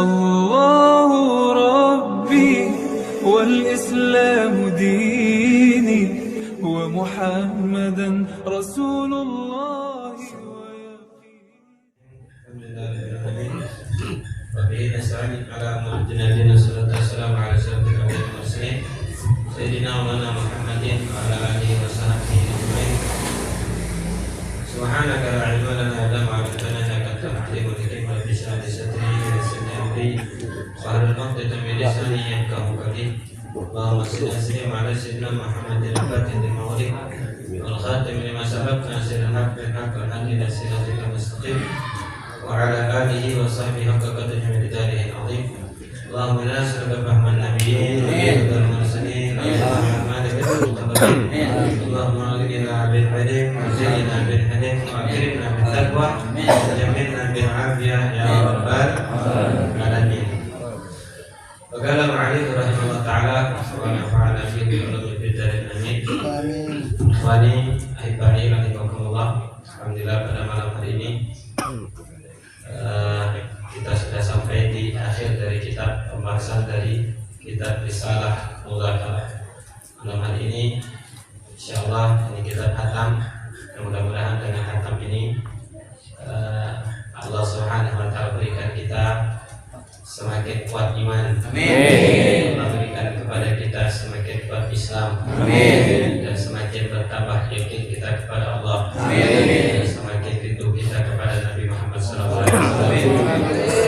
الله ربي والإسلام ديني ومحمدا رسول الله. الحمد لله رب العالمين وبه نستعين على امر الدين دين الصلاه والسلام على سيدنا الانبياء والمرسلين سيدنا مولانا محمد وعلى اله وصحبه اجمعين. سبحانك لا علم لنا الا ما علمتنا انك انت العليم الحكيم. رب اشرح لي صدري ويسر لي امري واحلل عقدة من لساني يفقهوا قولي. اللهم صل وسلم على سيدنا محمد الفاتح لما أغلق والخاتم لما سبق ناصر الحق بالحق والهادي الى صراطك المستقيم وعلى آله وصحبه حق قدره ومقداره العظيم. اللهم لا نسألك فهم النبيين وإياك المرسلين اللهم مالك المقربين اللهم أغننا بالعلم وزينا بالحلم وأكرمنا بالتقوى وجملنا بالعافية يا رب العالمين. وقال المعلم رحمه الله تعالى ونفعنا فيه بعلوم الدار آمين. Ikhwani ahibani rahimakumullah. Alhamdulillah pada malam hari ini kita sudah sampai di akhir dari kitab pembahasan dari kitab Risalah Mudzakarah. Malam hari ini insyaallah ini kita khatam. Mudah-mudahan dengan khatam ini Allah Subhanahu wa taala berikan kita semakin kuat iman. Amin. Allah berikan kepada kita semakin kuat Islam. Amin. Dan semakin bertambah yakin kita kepada Allah. Amin. Dan semakin rindu kita kepada Nabi Muhammad SAW.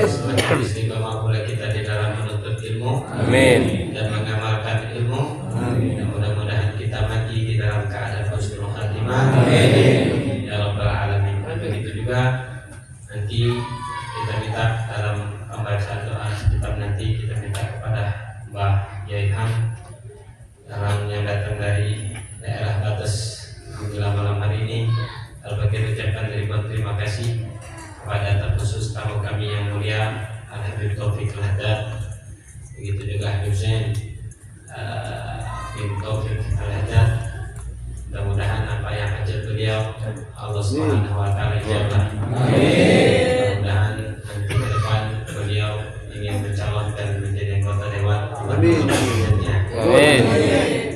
Semakin istiqomah pula kita di dalam menuntut ilmu. Amin. Dan mengamalkan ilmu. Amin. Dan mudah-mudahan kita mati di dalam keadaan husnul khatimah. Amin. Ya Rabbal Alamin. Begitu juga nanti kita minta dalam pembacaan doa kitab nanti kita minta kepada Mbah Yai Ham yang datang dari daerah Bates. Alhamdulillah malam hari ini Al-Bakir ucapkan ribuan terima kasih kepada terkhusus tamu kami yang mulia Al-Habib Taufik Al-Haddad, begitu juga Habib Zain bin Taufik Al-Haddad. Mudah-mudahan apa yang hajat beliau Allah Subhanahu wa taala ijabah. Amin. Mudah-mudahan nanti ke depan beliau ingin mencalonkan menjadi anggota dewan. Amin. Amin.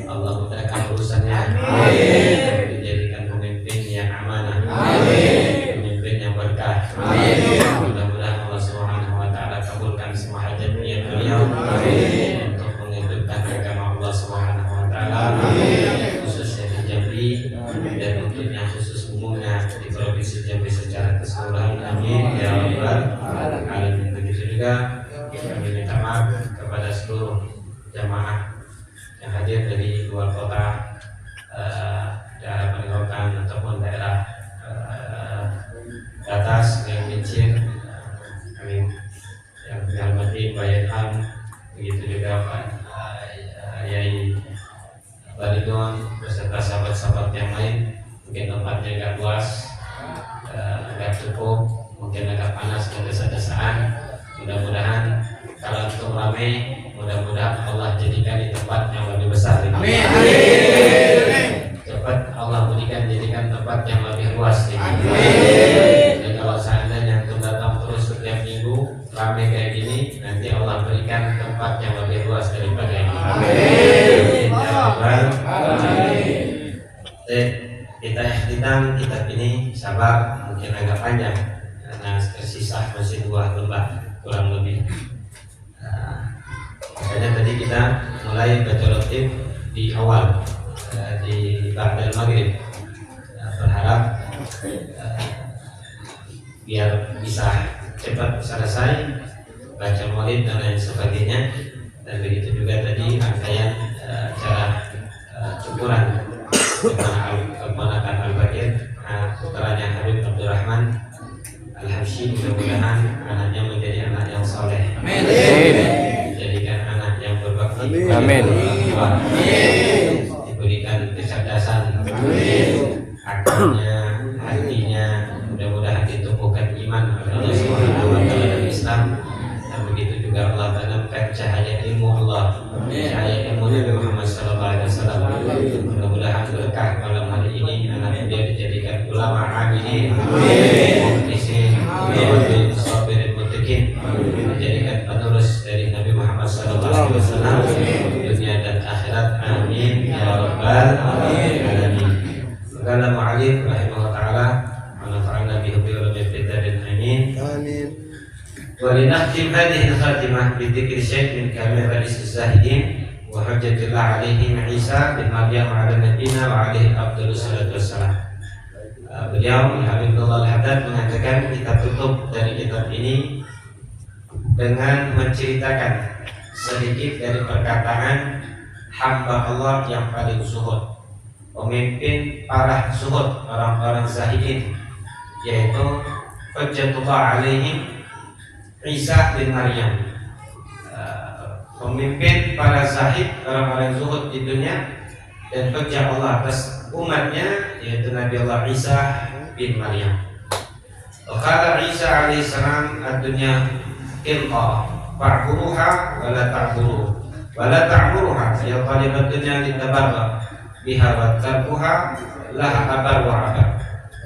Allah mudahkan urusannya. Amin. Menjadikan pemimpin yang amanah. Amin. Pemimpin yang berkah. Amin. Mudah-mudahan Allah Subhanahu wa taala kabulkan semua hajat niat beliau. Amin. Untuk menghidupkan agama Allah Subhanahu wa taala. Amin. Khususnya di Jambi dan untuk yang khusus umumnya di provinsi Jambi secara keseluruhan. Amin ya rabbal alamin. Begitu juga kami minta maaf kepada seluruh jamaah yang hadir dari luar kota, daerah Panikokan ataupun daerah atas yang kecil. Amin. Yang dihormati Pak Yaham, begitu juga Pak Yai Baridon beserta sahabat-sahabat yang lain. Mungkin tempatnya agak luas, agak cukup, mungkin agak panas dan desa-desaan. Mudah-mudahan kalau untuk ramai, mudah-mudahan Allah jadikan di tempat yang lebih besar. Amin. Cepat Allah jadikan tempat yang lebih luas. Amin. Dan kalau seandainya untuk datang terus setiap minggu ramai kayak gini, nanti Allah berikan tempat yang lebih luas daripada ini. Amin. Kita ikhtitam kitab ini sabar mungkin agak panjang karena tersisa masih 2 lembar kurang lebih. Makanya tadi kita mulai baca rotib di awal di ba'dal maghrib. Berharap biar bisa cepat selesai baca maulid dan lain sebagainya. Dan begitu juga tadi rangkaian cara syukuran keponakan Al-Bakir, putranya Habib Abdurrahman Al-Habsyi. Mudah-mudahan anaknya menjadi anak yang soleh. Amin. Menjadikan anak yang berbakti. Amin. Diberikan kecerdasan. Amin. Akalnya, hatinya, mudah-mudahan ditumbuhkan iman kepada Allah Subhanahu wa taala dan Islam. Dan begitu juga Allah tanamkan cahaya ilmu Allah, cahaya ilmu Nabi Muhammad SAW. Mudah-mudahan berkah malam hari ini anak dia dijadikan ulama amilin, mukhlisin, sabirin, muttaqin. menjadikan penerus dari Nabi Muhammad SAW dunia dan akhirat. Amin ya rabbal alamin. Qala mu'allif rahimahullah taala wa nafa'ana bihi wa bi fitrin. Amin. Amin. Wa linahtim hadhihi al-khatimah bi dzikri syekh min kalamir rais az-zahidin wa hujjatillah alaihim Isa bin Maryam ala nabiyina wa alaihi afdhalus salatu wassalam. Beliau Habibullah Al-Haddad mengatakan kita tutup dari kitab ini dengan menceritakan sedikit dari perkataan hamba Allah yang paling zuhud, pemimpin para zuhud, orang-orang zahidin, yaitu hujjatullah alaihim Isa bin Maryam, pemimpin para zahid, orang-orang zuhud di dunia, dan hujjah Allah atas umatnya, yaitu Nabi Allah Isa bin Maryam. Qala Isa alaihi salam, ad-dunya qilqa fa'buruha wa la ta'buru wa la ta'buruha ya talibad dunya litabarra biha wa tarkuha laha abar wa abar.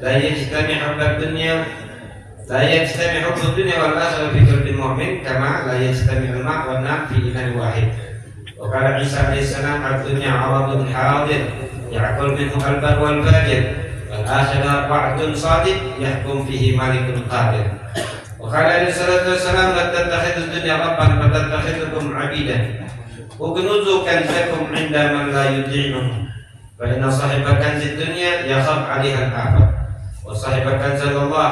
La yajtami'u ad-dunya la yajtami'u ad-dunya wal akhirah fi qalbi mu'min kama la yajtami'u al-ma' wan nar fi inanin wahid. Wa qala Isa alaihi salam, ad-dunya 'aradun hadir ya'kul minhu al-bar wal fajir wal akhirah wa'dun sadiq yahkum fihi malikun qadir. Wa qala alaihi salatu wassalam, la tattakhidhu ad-dunya rabban wa tattakhidukum 'abidan ugnuzu kanzakum 'inda man la yuti'ukum fa inna sahiba kanzid dunya yakhaf 'alaiha al-afat wa sahiba kanzillah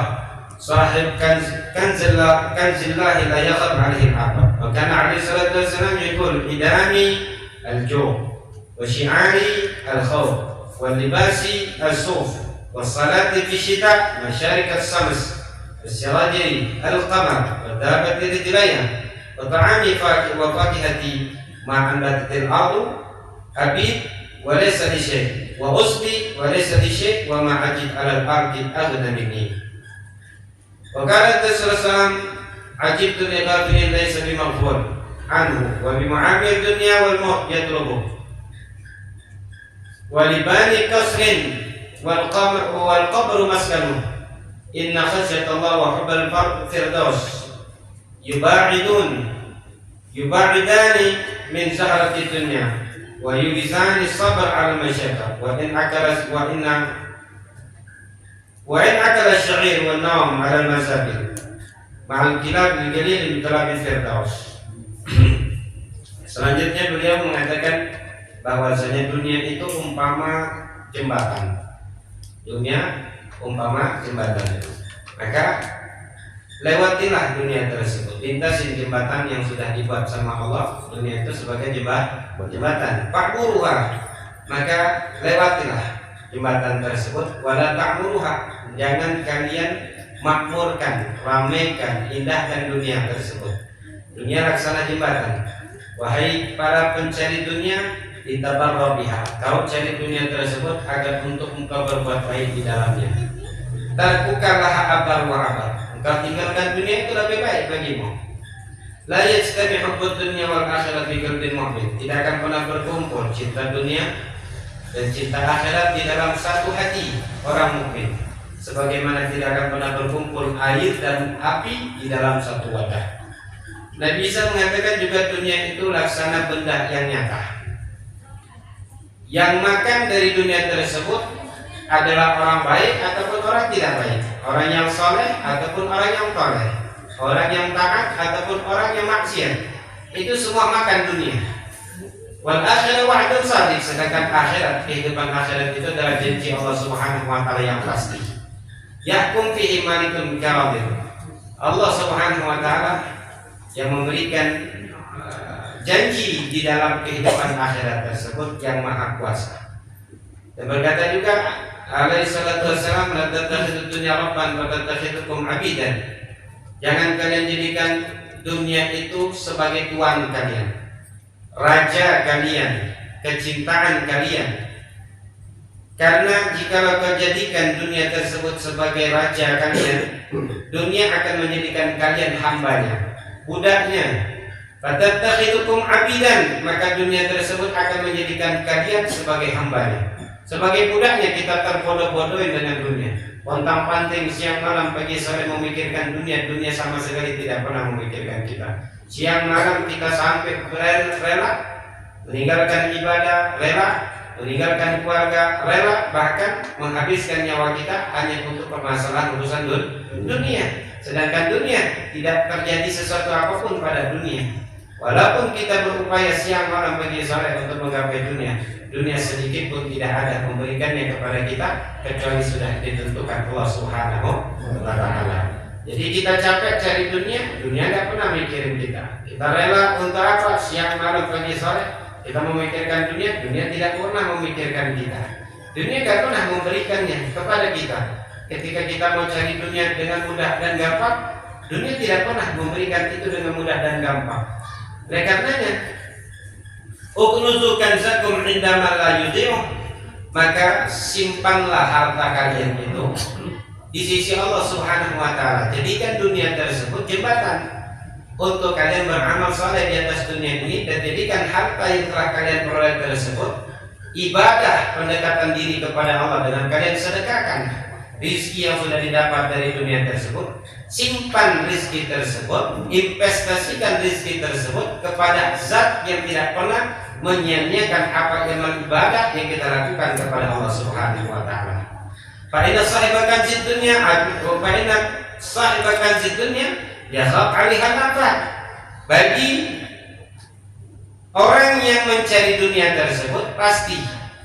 sahib kanzillah la yakhaf 'alaihi al-afat. Wa kana alaihi salatu wassalam yaqul idami al-ju' وشعاري الخوف واللباس الصوف والصلاة في الشتاء مشارك الشمس والسراج القمر والدابة رجليها وطعامي وفاكهتي ما أنبتت الأرض أبيت وليس لي شيء وأصبي وليس لي شيء وما أجد على الأرض أغنى مني. وقال الرسول صلى الله عليه وسلم عجبت لغافل ليس بمغفور عنه وبمعامل الدنيا والموت يطلبه walibani kasrin wal qabru maskanu inna khasyatallahi wa hubbal firdaus yuba'idani min zahrati dunya wa yubizani sabr ala masyaqqa wa in akala ash-sha'ir wa an-nawm ala al-masabil ma'al kilab al-qalil min talab firdaus. Selanjutnya beliau mengatakan bahwasanya dunia itu umpama jembatan. Dunia umpama jembatan. Maka lewatilah dunia tersebut. Lintasi jembatan yang sudah dibuat sama Allah. Dunia itu sebagai jembatan. Fa'buruha, maka lewatilah jembatan tersebut. Wala ta'muruha, jangan kalian makmurkan, ramaikan, indahkan dunia tersebut. Dunia laksana jembatan. Wahai para pencari dunia, ditabarra biha, kau cari dunia tersebut agar untuk engkau berbuat baik di dalamnya. Tarkukalah abar wa abar, engkau tinggalkan dunia itu lebih baik bagimu. La yajtami hubbud dunya wal akhirat fi qalbil mu'min, tidak akan pernah berkumpul cinta dunia dan cinta akhirat di dalam satu hati orang mukmin, sebagaimana tidak akan pernah berkumpul air dan api di dalam satu wadah. Nabi Isa mengatakan juga dunia itu laksana benda yang nyata. Yang makan dari dunia tersebut adalah orang baik ataupun orang tidak baik, orang yang soleh ataupun orang yang toleh, orang yang taat ataupun orang yang maksiat. Itu semua makan dunia. Wal akhirah wa'dun shadiq, sedangkan akhirat, kehidupan akhirat itu adalah janji Allah Subhanahu wa taala yang pasti. Yahkum fihi malikun qadir. Allah Subhanahu wa taala yang memberikan janji di dalam kehidupan akhirat tersebut yang maha kuasa. Dan berkata juga alaihi salatu wassalam, la tattakhidud dunya rabban wa tattakhidukum abidan. Jangan kalian jadikan dunia itu sebagai tuan kalian, raja kalian, kecintaan kalian. Karena jikalau kau jadikan dunia tersebut sebagai raja kalian, dunia akan menjadikan kalian hambanya, budaknya. Fatattakhidukum abidan, maka dunia tersebut akan menjadikan kalian sebagai hambanya, sebagai budaknya. Kita terbodoh-bodohin dengan dunia. Pontang-panting siang malam pagi sore memikirkan dunia, dunia sama sekali tidak pernah memikirkan kita. Siang malam kita sampai rela meninggalkan ibadah, rela meninggalkan keluarga, rela bahkan menghabiskan nyawa kita hanya untuk permasalahan urusan dunia. Sedangkan dunia tidak terjadi sesuatu apapun pada dunia. Walaupun kita berupaya siang malam pagi sore untuk menggapai dunia, dunia sedikit pun tidak ada memberikannya kepada kita kecuali sudah ditentukan Allah Subhanahu wa Ta'ala. Jadi kita capek cari dunia, dunia tidak pernah mikirin kita. Kita rela untuk apa? Siang malam pagi sore kita memikirkan dunia, dunia tidak pernah memikirkan kita. Dunia tidak pernah memberikannya kepada kita. Ketika kita mau cari dunia dengan mudah dan gampang, dunia tidak pernah memberikan itu dengan mudah dan gampang. Oleh karenanya, uknuzu kanzakum indama la yudhi'u, maka simpanlah harta kalian itu di sisi Allah Subhanahu wa Ta'ala. Jadikan dunia tersebut jembatan untuk kalian beramal saleh di atas dunia ini, dan jadikan harta yang telah kalian peroleh tersebut ibadah pendekatan diri kepada Allah dengan kalian sedekahkan rizki yang sudah didapat dari dunia tersebut. Simpan rizki tersebut, investasikan rizki tersebut kepada zat yang tidak pernah menyia-nyiakan apa amal ibadah yang kita lakukan kepada Allah Subhanahu wa Ta'ala. Fa'inna sahibakan dunya, fa'inna sahibakan dunya yakhaf 'alaiha nafah. Bagi orang yang mencari dunia tersebut, pasti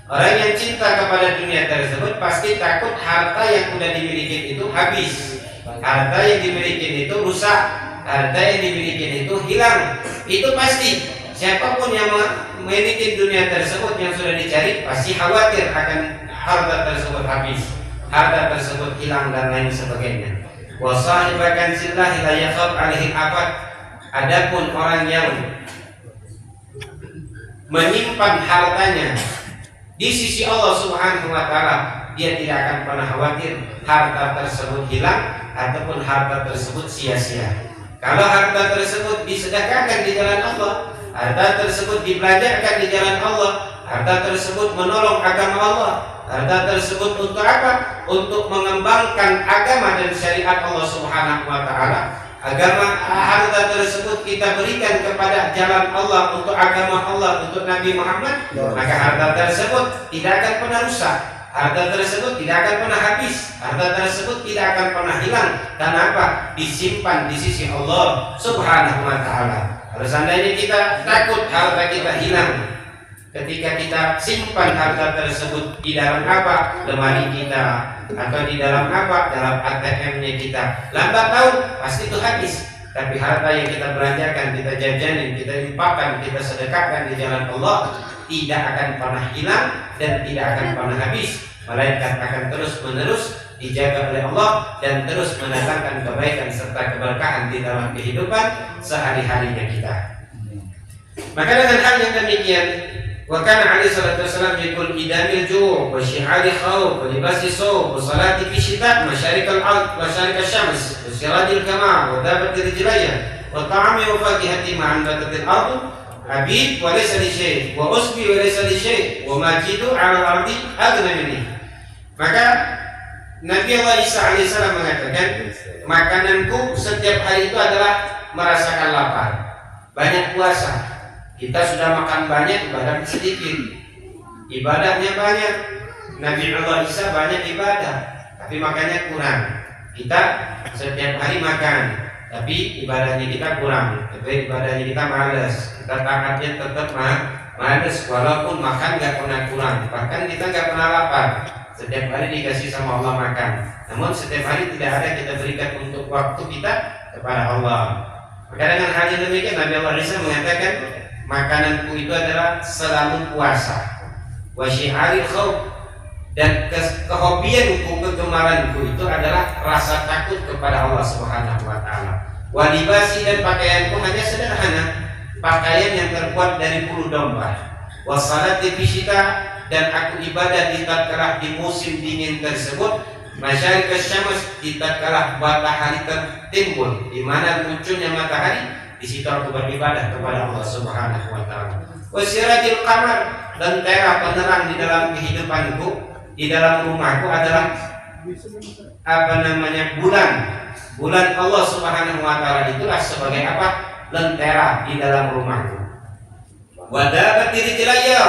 orang yang cinta kepada dunia tersebut pasti takut harta yang sudah dimiliki itu habis, harta yang dimiliki itu rusak, harta yang dimiliki itu hilang. Itu pasti. Siapapun yang memiliki dunia tersebut yang sudah dicari pasti khawatir akan harta tersebut habis, harta tersebut hilang dan lain sebagainya. Wa sahibakan sillahi la yakhaf 'alaihi abad. Adapun orang yang menyimpan hartanya di sisi Allah Subhanahu wa Ta'ala, dia tidak akan pernah khawatir harta tersebut hilang ataupun harta tersebut sia-sia. Kalau harta tersebut disedekahkan di jalan Allah, harta tersebut dibelajarkan di jalan Allah, harta tersebut menolong agama Allah, harta tersebut untuk apa? Untuk mengembangkan agama dan syariat Allah Subhanahu wa Ta'ala. Harta tersebut kita berikan kepada jalan Allah, untuk agama Allah, untuk Nabi Muhammad, maka harta tersebut tidak akan pernah rusak, harta tersebut tidak akan pernah habis, harta tersebut tidak akan pernah hilang. Karena apa? Disimpan di sisi Allah Subhanahu wa Ta'ala. Kalau seandainya kita takut harta kita hilang, ketika kita simpan harta tersebut di dalam apa? Lemari kita, atau di dalam apa? Dalam ATM-nya kita, lambat tahun pasti itu habis. Tapi harta yang kita belanjakan, kita jajanin, kita infakkan, kita sedekahkan di jalan Allah, tidak akan pernah hilang dan tidak akan pernah habis, melainkan akan terus menerus dijaga oleh Allah dan terus mendatangkan kebaikan serta keberkahan di dalam kehidupan sehari-harinya kita. Maka dengan hal yang demikian, wa kana alaihi salatu wassalam yaqul idamil ju' wa shi'ari khawf wa libasi saw wa salati fi shita' masharikal ard wa syarikal syams wa siradil kama wa dabati rijlaya wa ta'ami wa fakihati ma'an batatil ard abid wa laysa li syai' wa usbi wa laysa li syai' wa majidu 'ala al-ardi adna minni. Maka Nabi Allah Isa alaihissalam mengatakan, makananku setiap hari itu adalah merasakan lapar, banyak puasa. Kita sudah makan banyak, ibadah sedikit. Ibadahnya banyak. Nabi Allah Isa banyak ibadah, tapi makannya kurang. Kita setiap hari makan, tapi ibadahnya kita kurang. Tapi ibadahnya kita malas. Kita taatnya tetap malas, walaupun makan nggak pernah kurang. Bahkan kita nggak pernah lapar. Setiap hari dikasih sama Allah makan. Namun setiap hari tidak ada kita berikan untuk waktu kita kepada Allah. Maka dengan hal yang demikian Nabi Allah Isa mengatakan, makananku itu adalah selalu puasa. Wa syi'ari khawf, dan kehobianku, kegemaranku itu adalah rasa takut kepada Allah Subhanahu wa Ta'ala. Wa libasi, dan pakaianku hanya sederhana, pakaian yang terbuat dari bulu domba. Wa salati fi syita, dan aku ibadah di tatkala di musim dingin tersebut. Masyarikat syams, di tatkala matahari tertimbun, di mana munculnya matahari, di situ aku beribadah kepada Allah Subhanahu wa Ta'ala. Wasirajil qamar, dan terang penerang di dalam kehidupanku, di dalam rumahku adalah bulan Allah Subhanahu wa taala itulah sebagai apa? Lentera di dalam rumahku. Wadabat rijlayya,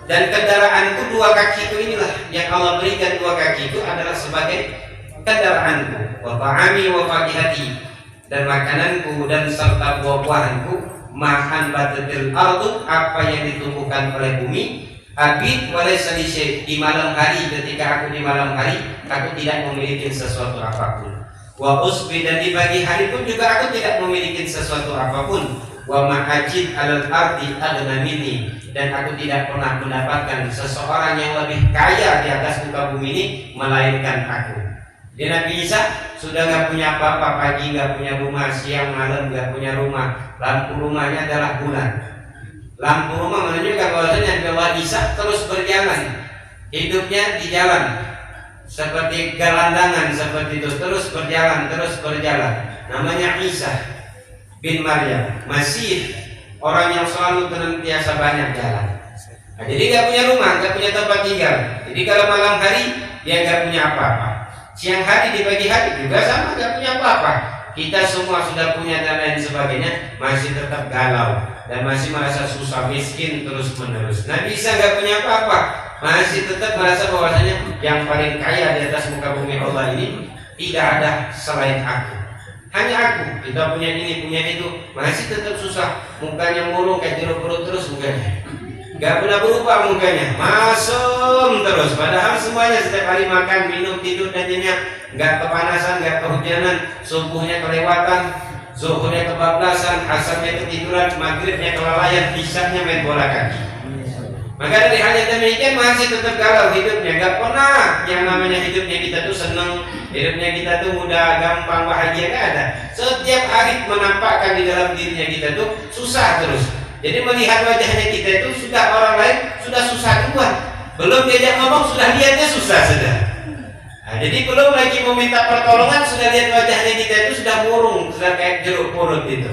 dan kendaraanku dua kakiku inilah yang Allah berikan, dua kakiku adalah sebagai kendaraanku. Wa ta'ami wa fakihati, dan makananku dan serta buah-buahanku. Ma'an batatil ardu, apa yang ditumbuhkan oleh bumi. Abid walaysa li syai', di malam hari, ketika aku di malam hari aku tidak memiliki sesuatu apapun. Wa usbi, dan di pagi hari pun juga aku tidak memiliki sesuatu apapun. Wa ma'ajid alal ardi aghna minni, dan aku tidak pernah mendapatkan seseorang yang lebih kaya di atas muka bumi ini melainkan aku. Jadi Nabi Isa sudah nggak punya apa-apa, pagi nggak punya rumah, siang malam nggak punya rumah, lampu rumahnya adalah bulan. Lampu rumah menunjukkan bahwasanya Nabi Isa terus berjalan, hidupnya di jalan seperti gelandangan, seperti itu, terus berjalan. Namanya Isa bin Maryam, Masih, orang yang selalu senantiasa banyak jalan. Nah, jadi nggak punya rumah, nggak punya tempat tinggal. Jadi kalau malam hari dia nggak punya apa-apa, siang hari di pagi hari juga sama, nggak punya apa-apa. Kita semua sudah punya dan lain sebagainya, masih tetap galau dan masih merasa susah miskin terus menerus. Nabi Isa nggak punya apa-apa, masih tetap merasa bahwasanya yang paling kaya di atas muka bumi Allah ini tidak ada selain aku. Hanya aku, kita punya ini, punya itu, masih tetap susah. Mukanya murung kayak jeruk perut terus mukanya, gak pernah berubah mukanya, masem terus. Padahal semuanya setiap hari makan, minum, tidur dan nyenyak, gak kepanasan, gak kehujanan. Subuhnya kelewatan, zuhurnya kebablasan, asarnya ketiduran, maghribnya kelalaian, isanya main bola kaki. Maka dari hal yang demikian masih tetap galau hidupnya, gak pernah yang namanya hidupnya kita tuh seneng, hidupnya kita tuh mudah, gampang, bahagia, gak ada. Setiap hari menampakkan di dalam dirinya kita tuh susah terus. Jadi melihat wajahnya kita itu sudah orang lain sudah susah duluan, belum diajak ngomong sudah lihatnya susah sudah. Nah, jadi belum lagi meminta pertolongan sudah lihat wajahnya kita itu sudah murung, sudah kayak jeruk purut itu.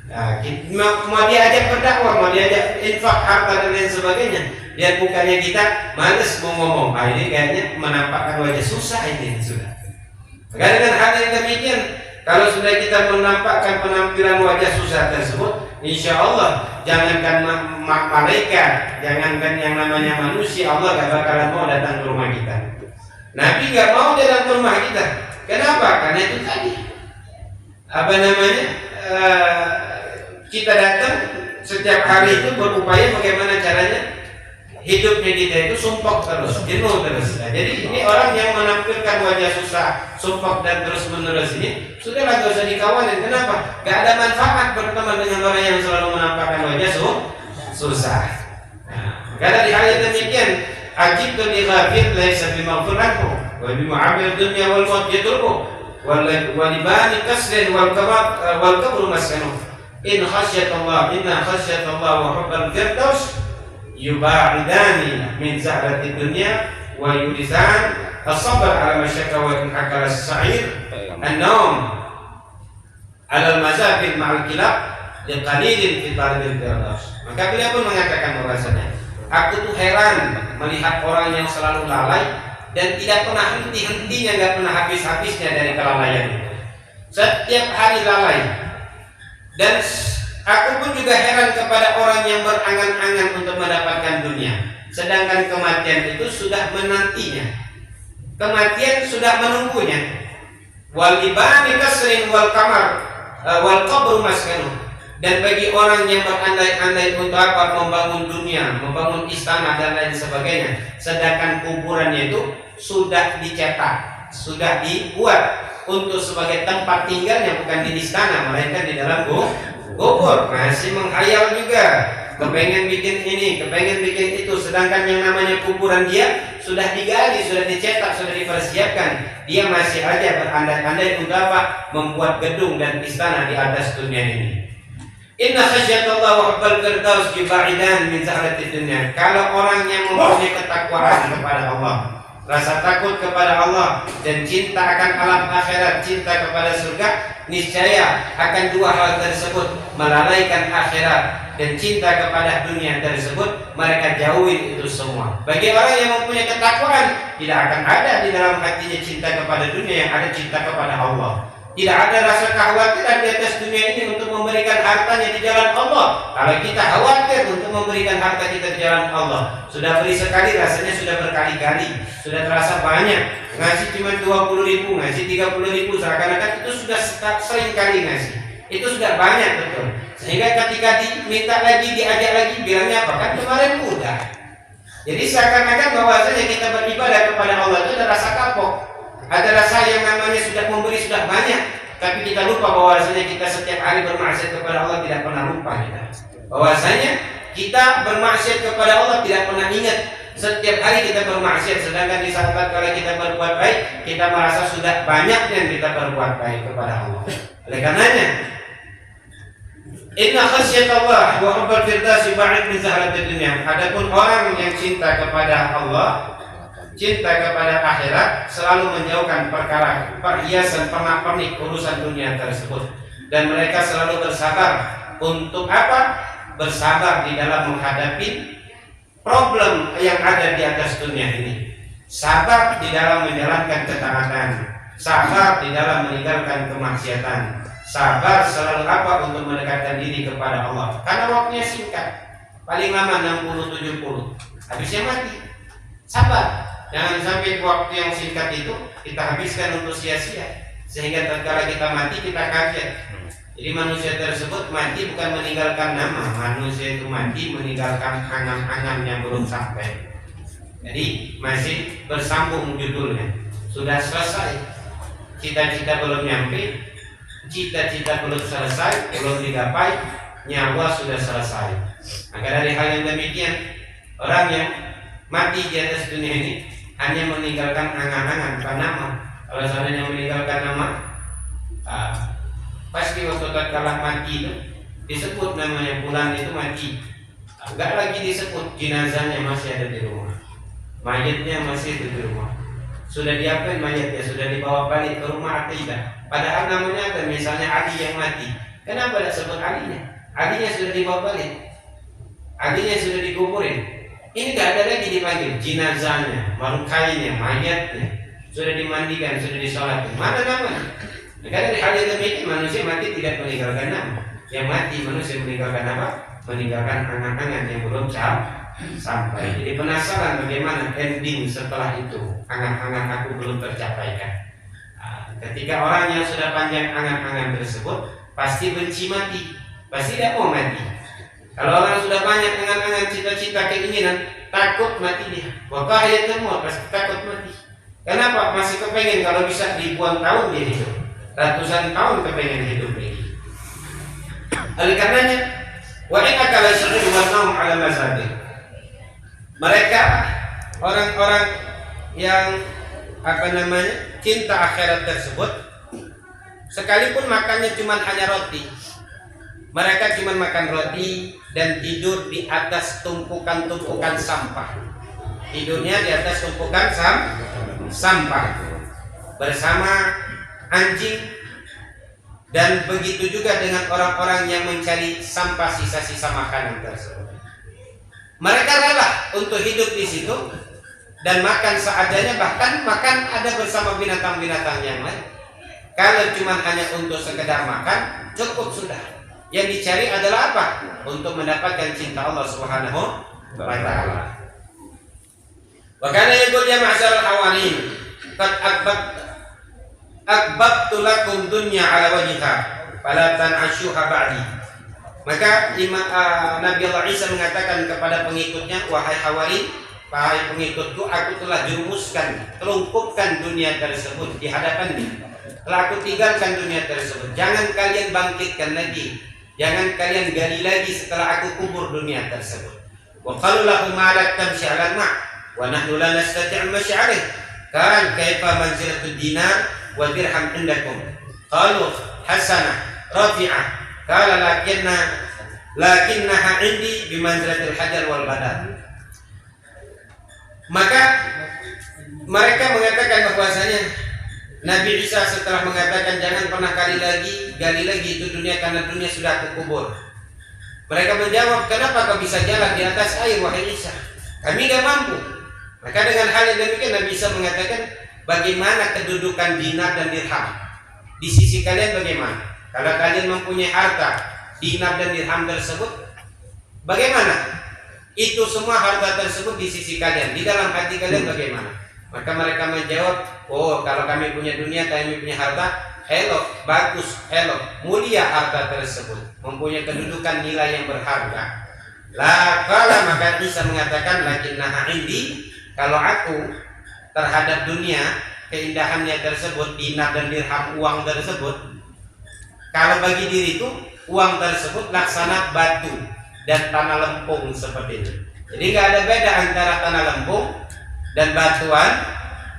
Nah, mau diajak berdakwah, mau diajak infak harta dan lain sebagainya, lihat mukanya kita males mau ngomong. Nah, ini kayaknya menampakkan wajah susah ini sudah. Maka dengan hal yang demikian, kalau sudah kita menampakkan penampilan wajah susah tersebut, insya Allah jangankan malaikat, jangankan yang namanya manusia, Allah gak bakalan mau datang ke rumah kita. Nabi gak mau datang ke rumah kita. Kenapa? Karena itu tadi kita datang setiap hari itu berupaya bagaimana caranya hidupnya kita itu sumpah terus, jenuh terus. Nah, jadi ini orang yang menampilkan wajah susah, sumpah dan terus menerus ini sudahlah gak usah dikawanin. Kenapa? Gak ada manfaat berteman dengan orang yang selalu menampakkan wajah susah. Nah, karena di hal yang demikian, ajib tu li ghafir laisa bimaghfur anhu wa bimu'amil dunya wal maut yadurru wal libani kasrin wal kabru maskanu. In khasyatallah, inna khasyatallah wa hubbal firdaus yubaidani min za'rati dunya wa yurizan as-sabr ala masyaqqa wa akal as-sa'ir an-nawm ala al-mazabil ma'al kilab liqalilin fi tariqil firdaus. Maka beliau pun mengatakan bahwasanya aku tuh heran melihat orang yang selalu lalai dan tidak pernah henti-hentinya, enggak pernah habis-habisnya dari kelalaian itu. Setiap hari lalai. Dan aku pun juga heran kepada orang yang berangan-angan untuk mendapatkan dunia, sedangkan kematian itu sudah menantinya, kematian sudah menunggunya. Wal ibani kasrin wal kamar wal qabru maskanu. Dan bagi orang yang berandai-andai untuk apa membangun dunia, membangun istana dan lain sebagainya, sedangkan kuburannya itu sudah dicetak, sudah dibuat untuk sebagai tempat tinggalnya, bukan di istana melainkan di dalam kubur. Masih menghayal juga, kepengen bikin ini, kepengen bikin itu, sedangkan yang namanya kuburan dia sudah digali, sudah dicetak, sudah dipersiapkan. Dia masih aja berandai-andai untuk apa? Membuat gedung dan istana di atas dunia ini. Inna khasyatallah wa hubbal firdaus yubaidan min zahratid dunya. Kalau orang yang mempunyai ketakwaan kepada Allah, rasa takut kepada Allah dan cinta akan alam akhirat, cinta kepada surga, niscaya akan dua hal tersebut, melalaikan akhirat dan cinta kepada dunia tersebut, mereka jauhin itu semua. Bagi orang yang mempunyai ketakwaan, tidak akan ada di dalam hatinya cinta kepada dunia, yang ada cinta kepada Allah. Tidak ada rasa kekhawatiran di atas dunia ini untuk memberikan hartanya di jalan Allah. Kalau kita khawatir untuk memberikan harta kita di jalan Allah, sudah beri sekali rasanya sudah berkali-kali, sudah terasa banyak. Ngasih cuma 20.000, ngasih 30.000, seakan-akan itu sudah sering kali ngasih. Itu sudah banyak betul. Sehingga ketika diminta lagi, diajak lagi, bilangnya apa? Kan kemarin mudah. Jadi seakan-akan bahwasanya kita beribadah kepada Allah itu ada rasa kapok. Ada rasa yang namanya sudah memberi sudah banyak, tapi kita lupa bahwasanya kita setiap hari bermaksiat kepada Allah, tidak pernah lupa kita. Bahwasanya kita bermaksiat kepada Allah tidak pernah ingat. Setiap hari kita bermaksiat, sedangkan di saat kala kita berbuat baik, kita merasa sudah banyak yang kita berbuat baik kepada Allah. Oleh karenanya, inna khasyyatallah wa hubbal firdausi ba'id min zahratid dunya. Adapun orang yang cinta kepada Allah, cinta kepada akhirat, selalu menjauhkan perkara perhiasan, pernak-pernik urusan dunia tersebut, dan mereka selalu bersabar. Untuk apa? Bersabar di dalam menghadapi problem yang ada di atas dunia ini. Sabar di dalam menjalankan ketaatan, sabar di dalam meninggalkan kemaksiatan, sabar selalu apa? Untuk mendekatkan diri kepada Allah. Karena waktunya singkat, paling lama 60-70, habisnya mati. Sabar. Jangan sampai waktu yang singkat itu kita habiskan untuk sia-sia, sehingga tatkala kita mati kita kaget. Jadi manusia tersebut mati bukan meninggalkan nama, manusia itu mati meninggalkan angan-angan yang belum sampai. Jadi masih bersambung judulnya. Sudah selesai, cita-cita belum nyampe, cita-cita belum selesai, belum digapai, nyawa sudah selesai. Maka dari hal yang demikian, orang yang mati di atas dunia ini hanya meninggalkan angan-angan, bukan nama. Kalau seandainya meninggalkan nama, pasti waktu tatkala mati itu disebut namanya bulan itu mati. Enggak lagi disebut, jenazahnya masih ada di rumah, mayatnya masih ada di rumah. Sudah diapain mayatnya? Sudah dibawa balik ke rumah atau tidak? Padahal namanya ada, misalnya Ali yang mati. Kenapa tidak sebut Alinya? Alinya sudah dibawa balik, Alinya sudah dikuburin. Ini tidak ada lagi dipanggil, jenazahnya, bangkainya, mayatnya sudah dimandikan, sudah disolatkan. Mana namanya? Karena dari hal yang demikian, manusia mati tidak meninggalkan nama. Yang mati manusia meninggalkan apa? Meninggalkan angan-angan yang belum sampai. Jadi penasaran bagaimana ending setelah itu. Angan-angan aku belum tercapaikan. Ketika orang yang sudah panjang angan-angan tersebut, pasti benci mati, pasti tidak mau mati. Kalau orang sudah banyak angan-angan, cita-cita, keinginan, takut mati dia. Wakah ya semua pasti takut mati. Kenapa? Masih kepengen kalau bisa ribuan tahun dia hidup, ratusan tahun kepengen hidup lagi. Oleh karenanya, wa innaka la yashghulu an-nawm 'ala mazhabih. Mereka orang-orang yang cinta akhirat tersebut, sekalipun makannya cuma hanya roti, mereka cuma makan roti dan tidur di atas tumpukan-tumpukan sampah. Tidurnya di atas tumpukan sampah bersama anjing. Dan begitu juga dengan orang-orang yang mencari sampah, sisa-sisa makanan tersebut. Mereka rela untuk hidup di situ dan makan seadanya, bahkan makan ada bersama binatang-binatang yang lain. Kalau cuma hanya untuk sekedar makan, cukup sudah. Yang dicari adalah apa? Untuk mendapatkan cinta Allah Subhanahu wa ta'ala. Wa kana yaqul ya ma'syarul hawarin, qad akbabtu lakum dunya ala wajhiha fala tan'ashuha ba'di. Maka Nabi Allah Isa mengatakan kepada pengikutnya, wahai hawarin, wahai pengikutku, aku telah jurumuskan, telungkupkan dunia tersebut di hadapannya. Telah aku tinggalkan dunia tersebut. Jangan kalian bangkitkan lagi, jangan kalian gali lagi setelah aku kubur dunia tersebut. Wa qalu lahum ma la tamshi 'ala al-ma' wa nahnu la nastati'u al-mashi 'alayh. Kan kaifa manzilatud dinar wa dirham indakum. Qalu hasanah rafi'ah. Qala lakinnaha 'indi bi manzilatil hajar wal badar. Maka mereka mengatakan bahwasanya Nabi Isa setelah mengatakan jangan pernah gali lagi itu dunia karena dunia sudah aku kubur. Mereka menjawab, kenapa kau bisa jalan di atas air wahai Isa? Kami gak mampu. Maka dengan hal yang demikian Nabi Isa mengatakan, bagaimana kedudukan dinar dan dirham di sisi kalian bagaimana? Kalau kalian mempunyai harta dinar dan dirham tersebut, bagaimana? Itu semua harta tersebut di sisi kalian, di dalam hati kalian bagaimana? Maka mereka menjawab, oh kalau kami punya dunia, kami punya harta, elok, bagus, elok, mulia harta tersebut, mempunyai kedudukan nilai yang berharga. Kala maka Isa mengatakan, lakinnaha indi, kalau aku terhadap dunia, keindahannya tersebut, dinar dan dirham, uang tersebut, kalau bagi diriku, uang tersebut laksana batu dan tanah lempung seperti ini. Jadi nggak ada beda antara tanah lempung dan batuan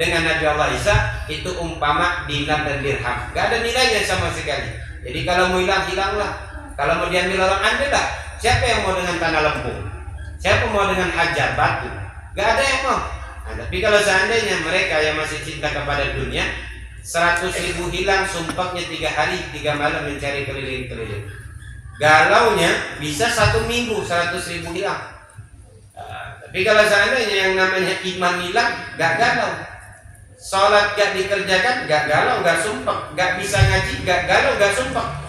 dengan Nabi Allah Isa, itu umpama dinar dan dirham, nggak ada nilainya sama sekali. Jadi kalau mau hilang, hilanglah. Kalau mau diambil orang, ambillah. Siapa yang mau dengan tanah lempung? Siapa mau dengan hajar batu? Nggak ada yang mau. Nah, tapi kalau seandainya mereka yang masih cinta kepada dunia, 100.000 hilang, sumpahnya 3 hari 3 malam mencari keliling-keliling. Galaunya bisa 1 minggu 100.000 hilang. Tapi kalau seandainya yang namanya iman hilang, gak galau. Sholat gak dikerjakan, gak galau, gak sumpah. Gak bisa ngaji, gak galau, gak sumpah.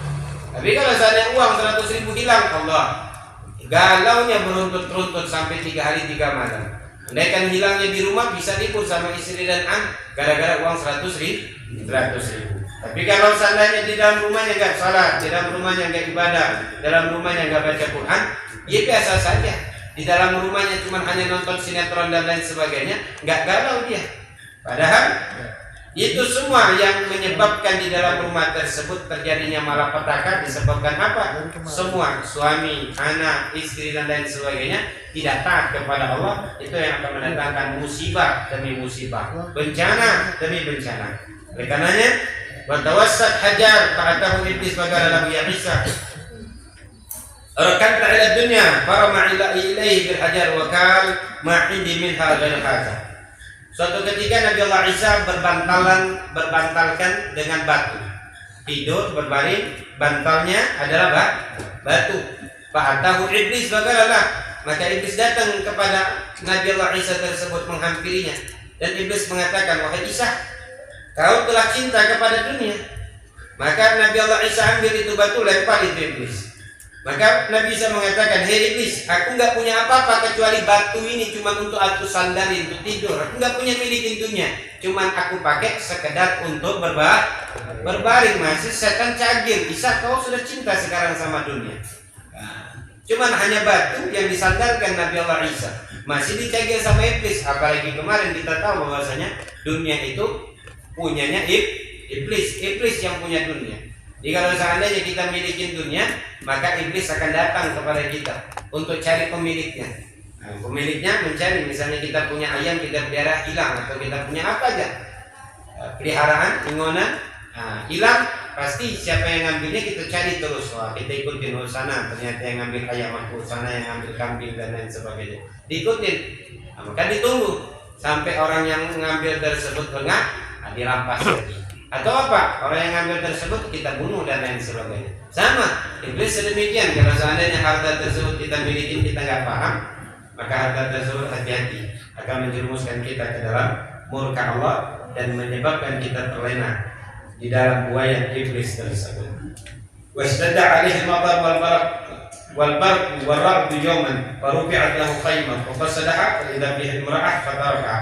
Tapi kalau seandainya uang 100.000 hilang, Allah, galaunya beruntut-runtut sampai 3 hari 3 malam. Andaikan hilangnya di rumah, bisa libur sama istri dan anak gara-gara uang 100.000. Tapi kalau seandainya di dalam rumahnya gak salat, di dalam rumahnya gak ibadah, dalam rumahnya gak baca Quran, ya biasa saja. Di dalam rumahnya cuma hanya nonton sinetron dan lain sebagainya, gak galau dia. Padahal itu semua yang menyebabkan di dalam rumah tersebut terjadinya malapetaka disebabkan apa? Semua suami, anak, istri dan lain sebagainya tidak taat kepada Allah, itu yang akan mendatangkan musibah demi musibah, bencana demi bencana. Oleh karenanya, watawassat hajar ta'atahu iblis bagara lahu ya Isa. Rakanta ila dunya farama ilaihi bil hajar wa kal ma indi minha ghairu hadza. Suatu ketika Nabi Allah Isa berbantalkan dengan batu. Tidur berbaring, bantalnya adalah batu. Fa'atahu iblis bagaralah. Maka iblis datang kepada Nabi Allah Isa tersebut menghampirinya. Dan iblis mengatakan, wahai Isa, kau telah cinta kepada dunia. Maka Nabi Allah Isa ambil itu batu, lempar itu iblis. Maka Nabi Isa mengatakan, hei iblis, aku nggak punya apa-apa kecuali batu ini cuma untuk aku sandali untuk tidur. Aku nggak punya milik dunia, cuma aku pakai sekedar untuk berbaring. Masih setan cagil, Isa kau sudah cinta sekarang sama dunia. Cuman hanya batu yang disandarkan Nabi Allah Isa, masih dicagil sama iblis. Apalagi kemarin kita tahu bahwasanya dunia itu punyanya iblis yang punya dunia. Jadi kalau seandainya kita milikin dunia, maka iblis akan datang kepada kita untuk cari pemiliknya. Nah, pemiliknya mencari, misalnya kita punya ayam, kita pelihara hilang, atau kita punya apa aja, peliharaan, ingonan, hilang, pasti siapa yang ngambilnya kita cari terus. Wah, kita ikutin sana, ternyata yang ngambil ayam aku, sana yang ngambil kambing dan lain sebagainya. Diikutin, maka ditunggu sampai orang yang ngambil tersebut lengah, dirampas lagi. Atau apa? Orang yang ngambil tersebut kita bunuh dan lain sebagainya. Sama, iblis sedemikian. Kalau seandainya harta tersebut kita miliki, kita nggak paham, maka harta tersebut hati-hati akan menjerumuskan kita ke dalam murka Allah dan menyebabkan kita terlena di dalam buaya iblis tersebut. Wasdada alaihi al-matar wal barq wal ra'd yawman farufi'at lahu khaymah wa fasadaha fa idza bihi imra'ah fataraka.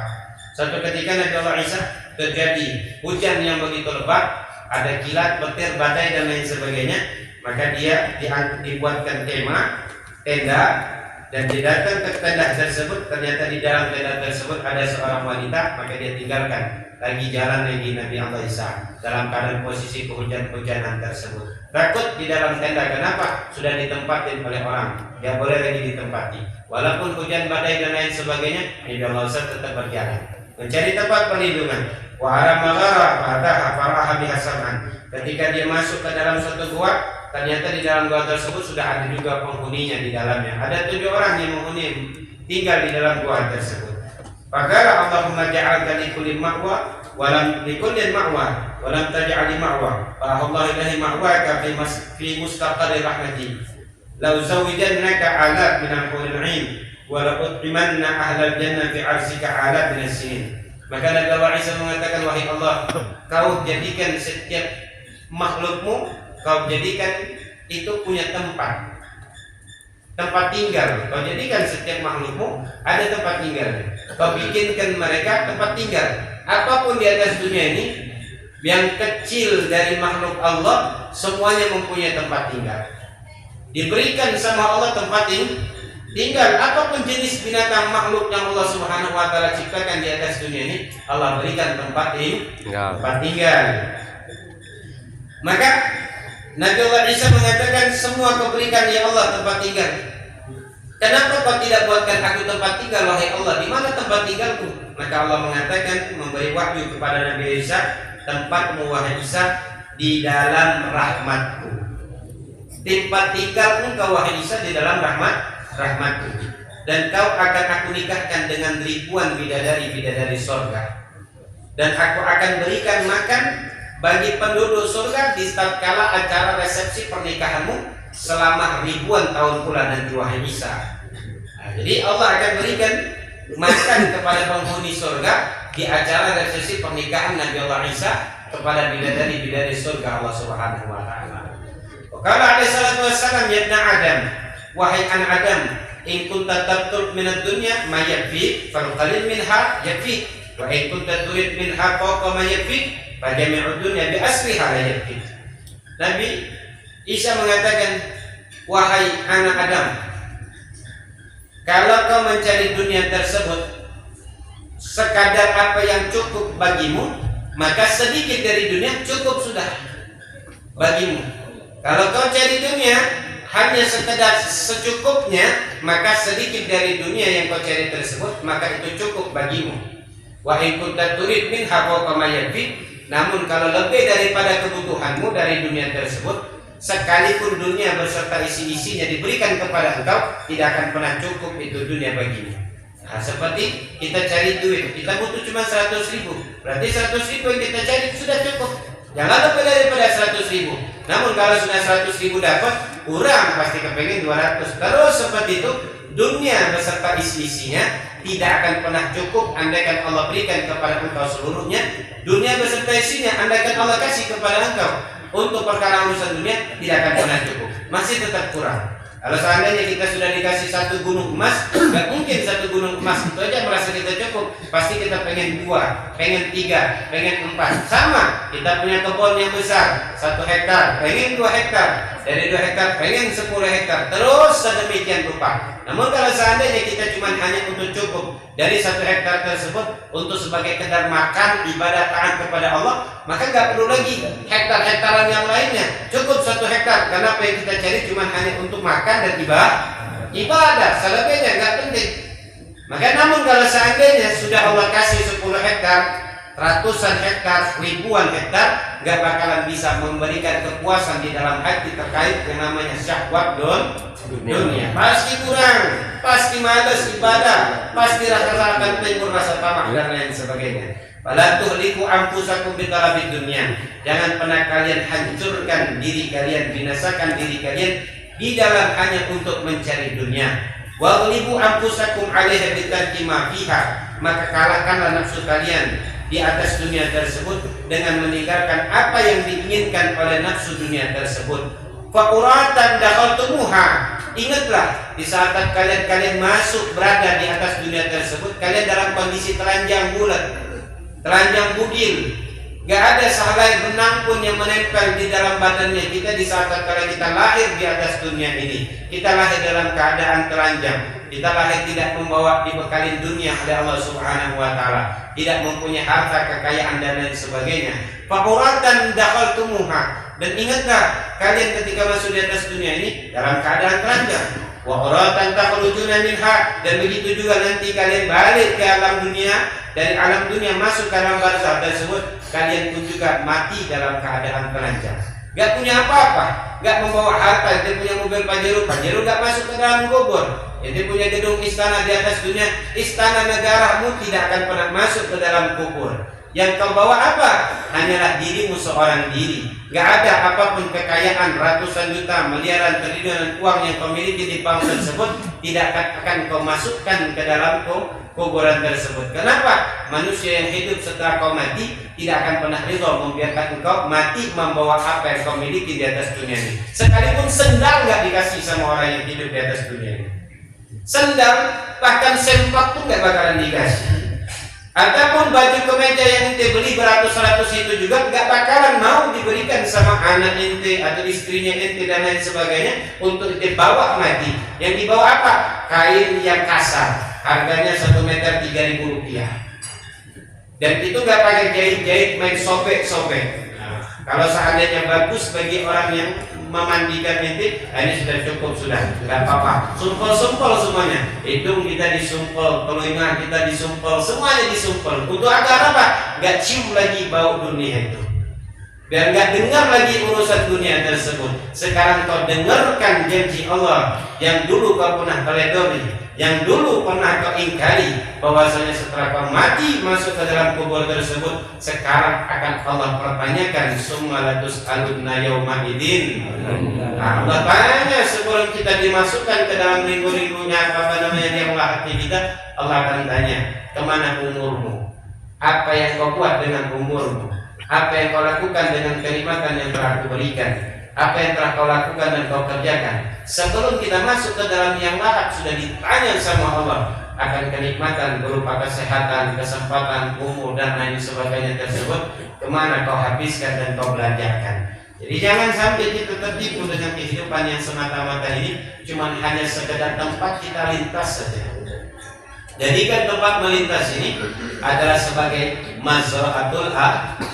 Satu ketika Nabi Allah Isa terjadi hujan yang begitu lebat, ada kilat, petir, badai dan lain sebagainya, maka dia dibuatkan tenda dan dia datang ke tenda tersebut. Ternyata di dalam tenda tersebut ada seorang wanita, maka dia tinggalkan lagi jalan lagi Nabi Allah Isa dalam keadaan posisi kehujanan tersebut. Takut di dalam tenda, kenapa? Sudah ditempatin oleh orang, dia boleh lagi ditempati. Walaupun hujan, badai dan lain sebagainya, Nabi Allah Isa tetap berjalan mencari tempat perlindungan. Wa magara faraha bihasaman. Ketika dia masuk ke dalam suatu gua, ternyata di dalam gua tersebut sudah ada juga penghuninya di dalamnya. Ada 7 orang yang menghuni tinggal di dalam gua tersebut. Faqala Allahumma ja'al li kulli ma'wa walam likullin ma'wa walam taj'al ma'wa fa Allah ilahi ma'waka fi mustaqarri rahmati law zawidannaka 'ala min al-huril 'ain wa la ut'imanna ahlal jannah fi 'arsika 'ala min as-sinin. Maka Nabi Allah Isa mengatakan, wahai Allah, kau jadikan setiap makhlukmu, kau jadikan itu punya tempat tinggal. Kau jadikan setiap makhlukmu ada tempat tinggal. Kau bikinkan mereka tempat tinggal. Apapun di atas dunia ini yang kecil dari makhluk Allah, semuanya mempunyai tempat tinggal. Diberikan sama Allah tempat tinggal. Apapun jenis binatang makhluk yang Allah Subhanahu wa taala ciptakan di atas dunia ini, Allah berikan tempat tinggal. Maka Nabi Allah Isa mengatakan, semua kau berikan ya Allah tempat tinggal. Kenapa kau tidak buatkan aku tempat tinggal, wahai Allah? Di mana tempat tinggalku? Maka Allah mengatakan, memberi wahyu kepada Nabi Isa, tempatmu wahai Isa di dalam rahmatku. Tempat tinggal engkau wahai Isa di dalam rahmatku. Dan kau akan aku nikahkan dengan ribuan bidadari sorga. Dan aku akan berikan makan bagi penduduk surga di tatkala acara resepsi pernikahanmu selama ribuan tahun pula nanti wahai Isa. Jadi Allah akan berikan makan kepada penghuni surga di acara resepsi pernikahan Nabi Allah Isa kepada bidadari surga Allah Subhanahu wa taala. Qala alaihi salatu wassalam, ya ibna Adam, wahai anak Adam, in kunta tabtul min ad-dunya ma yakfi fal qalil minha yakfi wa in kunta turid minha fawqa ma yakfi fa jami'ud dunya bi asriha la yakfi. Nabi Isa mengatakan, wahai anak Adam, kalau kau mencari dunia tersebut sekadar apa yang cukup bagimu, maka sedikit dari dunia cukup sudah bagimu. Kalau kau cari dunia hanya sekedar secukupnya, maka sedikit dari dunia yang kau cari tersebut, maka itu cukup bagimu. Wa in kunta turid minha fawqa ma yakfi, namun kalau lebih daripada kebutuhanmu dari dunia tersebut, sekalipun dunia beserta isi-isinya diberikan kepada engkau, tidak akan pernah cukup itu dunia bagimu. Nah, seperti kita cari duit, kita butuh cuma 100.000, berarti 100.000 yang kita cari sudah cukup. Jangan lebih daripada 100.000. Namun kalau sudah 100.000 dapat, kurang pasti kepengen 200. Terus seperti itu, dunia beserta isi-isinya tidak akan pernah cukup andaikan Allah berikan kepada engkau seluruhnya. Dunia beserta isinya andaikan Allah kasih kepada engkau untuk perkara urusan dunia, tidak akan pernah cukup, masih tetap kurang. Kalau seandainya kita sudah dikasih 1 gunung emas, nggak mungkin 1 gunung emas itu aja merasa kita cukup. Pasti kita pengen 2, pengen 3, pengen 4. Sama, kita punya kebun yang besar 1 hektar, pengen 2 hektar. Dari 2 hektar pengen 10 hektar. Terus sedemikian rupa. Namun kalau seandainya kita cuma hanya untuk cukup dari 1 hektar tersebut untuk sebagai kadar makan, ibadah, taat kepada Allah, maka nggak perlu lagi hektar-hektaran yang lainnya. Cukup 1 hektar. Karena apa yang kita cari cuma hanya untuk makan dan ibadah. Selebihnya nggak penting. Maka namun kalau seandainya sudah Allah kasih 10 hektar, ratusan hektar, ribuan hektar, nggak bakalan bisa memberikan kepuasan di dalam hati terkait yang namanya syahwat dunia. Pasti kurang, pasti malas ibadah, pasti rasa akan timbul rasa tamak dan lain sebagainya. Fala tuhliku anfusakum bitalabid dunya. Jangan pernah kalian hancurkan diri kalian, binasakan diri kalian di dalam hanya untuk mencari dunia. Wa ghlibu anfusakum 'alaiha bitarki ma fiha. Maka kalahkanlah nafsu kalian di atas dunia tersebut dengan meninggalkan apa yang diinginkan oleh nafsu dunia tersebut. Fa'uratan dakhaltumuha. Ingatlah di saat kalian masuk berada di atas dunia tersebut, kalian dalam kondisi telanjang bulat, telanjang bugil, gak ada sehelai benang pun yang menempel di dalam badannya kita di saat kita lahir di atas dunia ini. Kita lahir dalam keadaan telanjang. Kita lahir tidak membawa dibekalin dunia oleh Allah Subhanahu wa taala, tidak mempunyai harta, kekayaan dan lain sebagainya. Fa'uratan dakhaltumuha. Dan ingatlah kalian ketika masuk di atas dunia ini dalam keadaan telanjang. Wa uratan takhrujuna minha. Dan begitu juga nanti kalian balik ke alam dunia, dari alam dunia masuk ke alam barzakh tersebut, kalian pun juga mati dalam keadaan telanjang. Gak punya apa-apa, gak membawa harta, dia punya mobil Pajero gak masuk ke dalam kubur. Dia punya gedung istana di atas dunia, istana negaramu tidak akan pernah masuk ke dalam kubur. Yang kau bawa apa? Hanyalah dirimu seorang diri. Gak ada apapun kekayaan ratusan juta, miliaran, triliunan uang yang kau miliki di panggung tersebut tidak akan kau masukkan ke dalam kuburan tersebut. Kenapa? Manusia yang hidup setelah kau mati tidak akan pernah ridho membiarkan engkau mati membawa apa yang kau miliki di atas dunia ini. Sekalipun sendal gak dikasih sama orang yang hidup di atas dunia ini. Sendal, bahkan sempak pun gak bakalan dikasih. Ataupun baju kemeja yang ente beli beratus-ratus itu juga gak bakalan mau diberikan sama anak ente atau istrinya ente dan lain sebagainya untuk ente bawa mati. Yang dibawa apa? Kain yang kasar, harganya 1 meter 3.000 rupiah. Dan itu gak pakai jahit-jahit, main sobek-sobek. Nah, kalau seandainya bagus bagi orang yang memandikan ente, ini sudah cukup, sudah apa-apa. Sumpel-sumpel semuanya. Hidung kita disumpel, telinga kita disumpel, semuanya disumpel. Untuk agar apa? Gak cium lagi bau dunia itu. Biar gak dengar lagi urusan dunia tersebut. Sekarang kau dengarkan janji Allah yang dulu kau pernah teledori, yang dulu pernah kau ingkari, bahwasanya setelah kau mati masuk ke dalam kubur tersebut, sekarang akan Allah pertanyakan, summa latus'alunna yauma idzin. Allah tanya sebelum kita dimasukkan ke dalam ringgu-ringgunya yang hati kita, Allah akan tanya, kemana umurmu? Apa yang kau buat dengan umurmu? Apa yang kau lakukan dengan kenikmatan yang telah aku berikan? Apa yang telah kau lakukan dan kau kerjakan? Sebelum kita masuk ke dalam yang lahat sudah ditanya sama Allah akan kenikmatan berupa kesehatan, kesempatan, umur dan lain sebagainya tersebut, kemana kau habiskan dan kau belanjakan. Jadi jangan sampai kita tertipu dengan kehidupan yang semata-mata ini cuma hanya sekedar tempat kita lintas saja. Jadikan tempat melintas ini adalah sebagai mazra'atul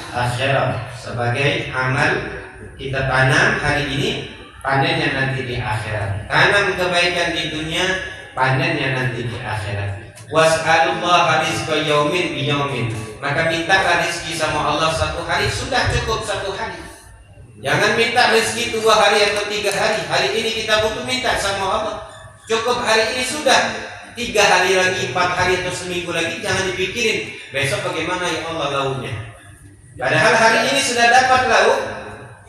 akhirah, sebagai amal kita tanam hari ini, panennya nanti di akhirat. Tanam kebaikan di dunia, panennya nanti di akhirat. Was'alullaha rizqa yaumin bi yaumin. Maka minta rezeki sama Allah satu hari, sudah cukup satu hari. Jangan minta rezeki 2 hari atau 3 hari. Hari ini kita butuh minta sama Allah. Cukup hari ini sudah. 3 hari lagi, 4 hari atau seminggu lagi, jangan dipikirin besok bagaimana ya Allah lauknya. Padahal hari ini sudah dapat lauk,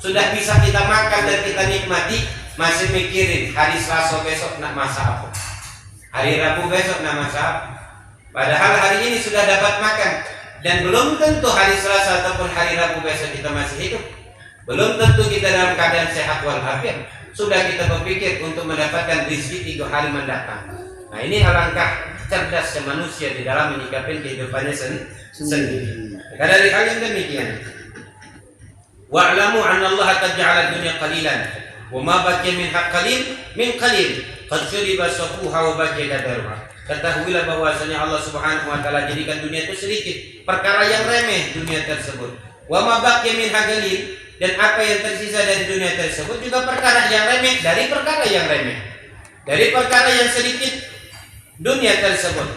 sudah bisa kita makan dan kita nikmati, masih mikirin hari Selasa besok nak masak apa, hari Rabu besok nak masak apa. Padahal hari ini sudah dapat makan, dan belum tentu hari Selasa ataupun hari Rabu besok kita masih hidup. Belum tentu kita dalam keadaan sehat walafiat. Sudah kita berpikir untuk mendapatkan rezeki 3 hari mendatang. Nah, ini alangkah cerdasnya manusia di dalam menyikapi kehidupannya sendiri. Karena dari hal yang demikian, wa'lamu anna Allah qad ja'ala dunya qalilan wa ma baqiya min qalil min qalil qad shuriba safuha wa baqiya daruha. Ketahuilah bahwasanya Allah Subhanahu wa taala jadikan dunia itu sedikit, perkara yang remeh dunia tersebut. Wa ma baqiya min qalil, dan apa yang tersisa dari dunia tersebut juga perkara yang remeh dari perkara yang remeh. Dari perkara yang sedikit dunia tersebut.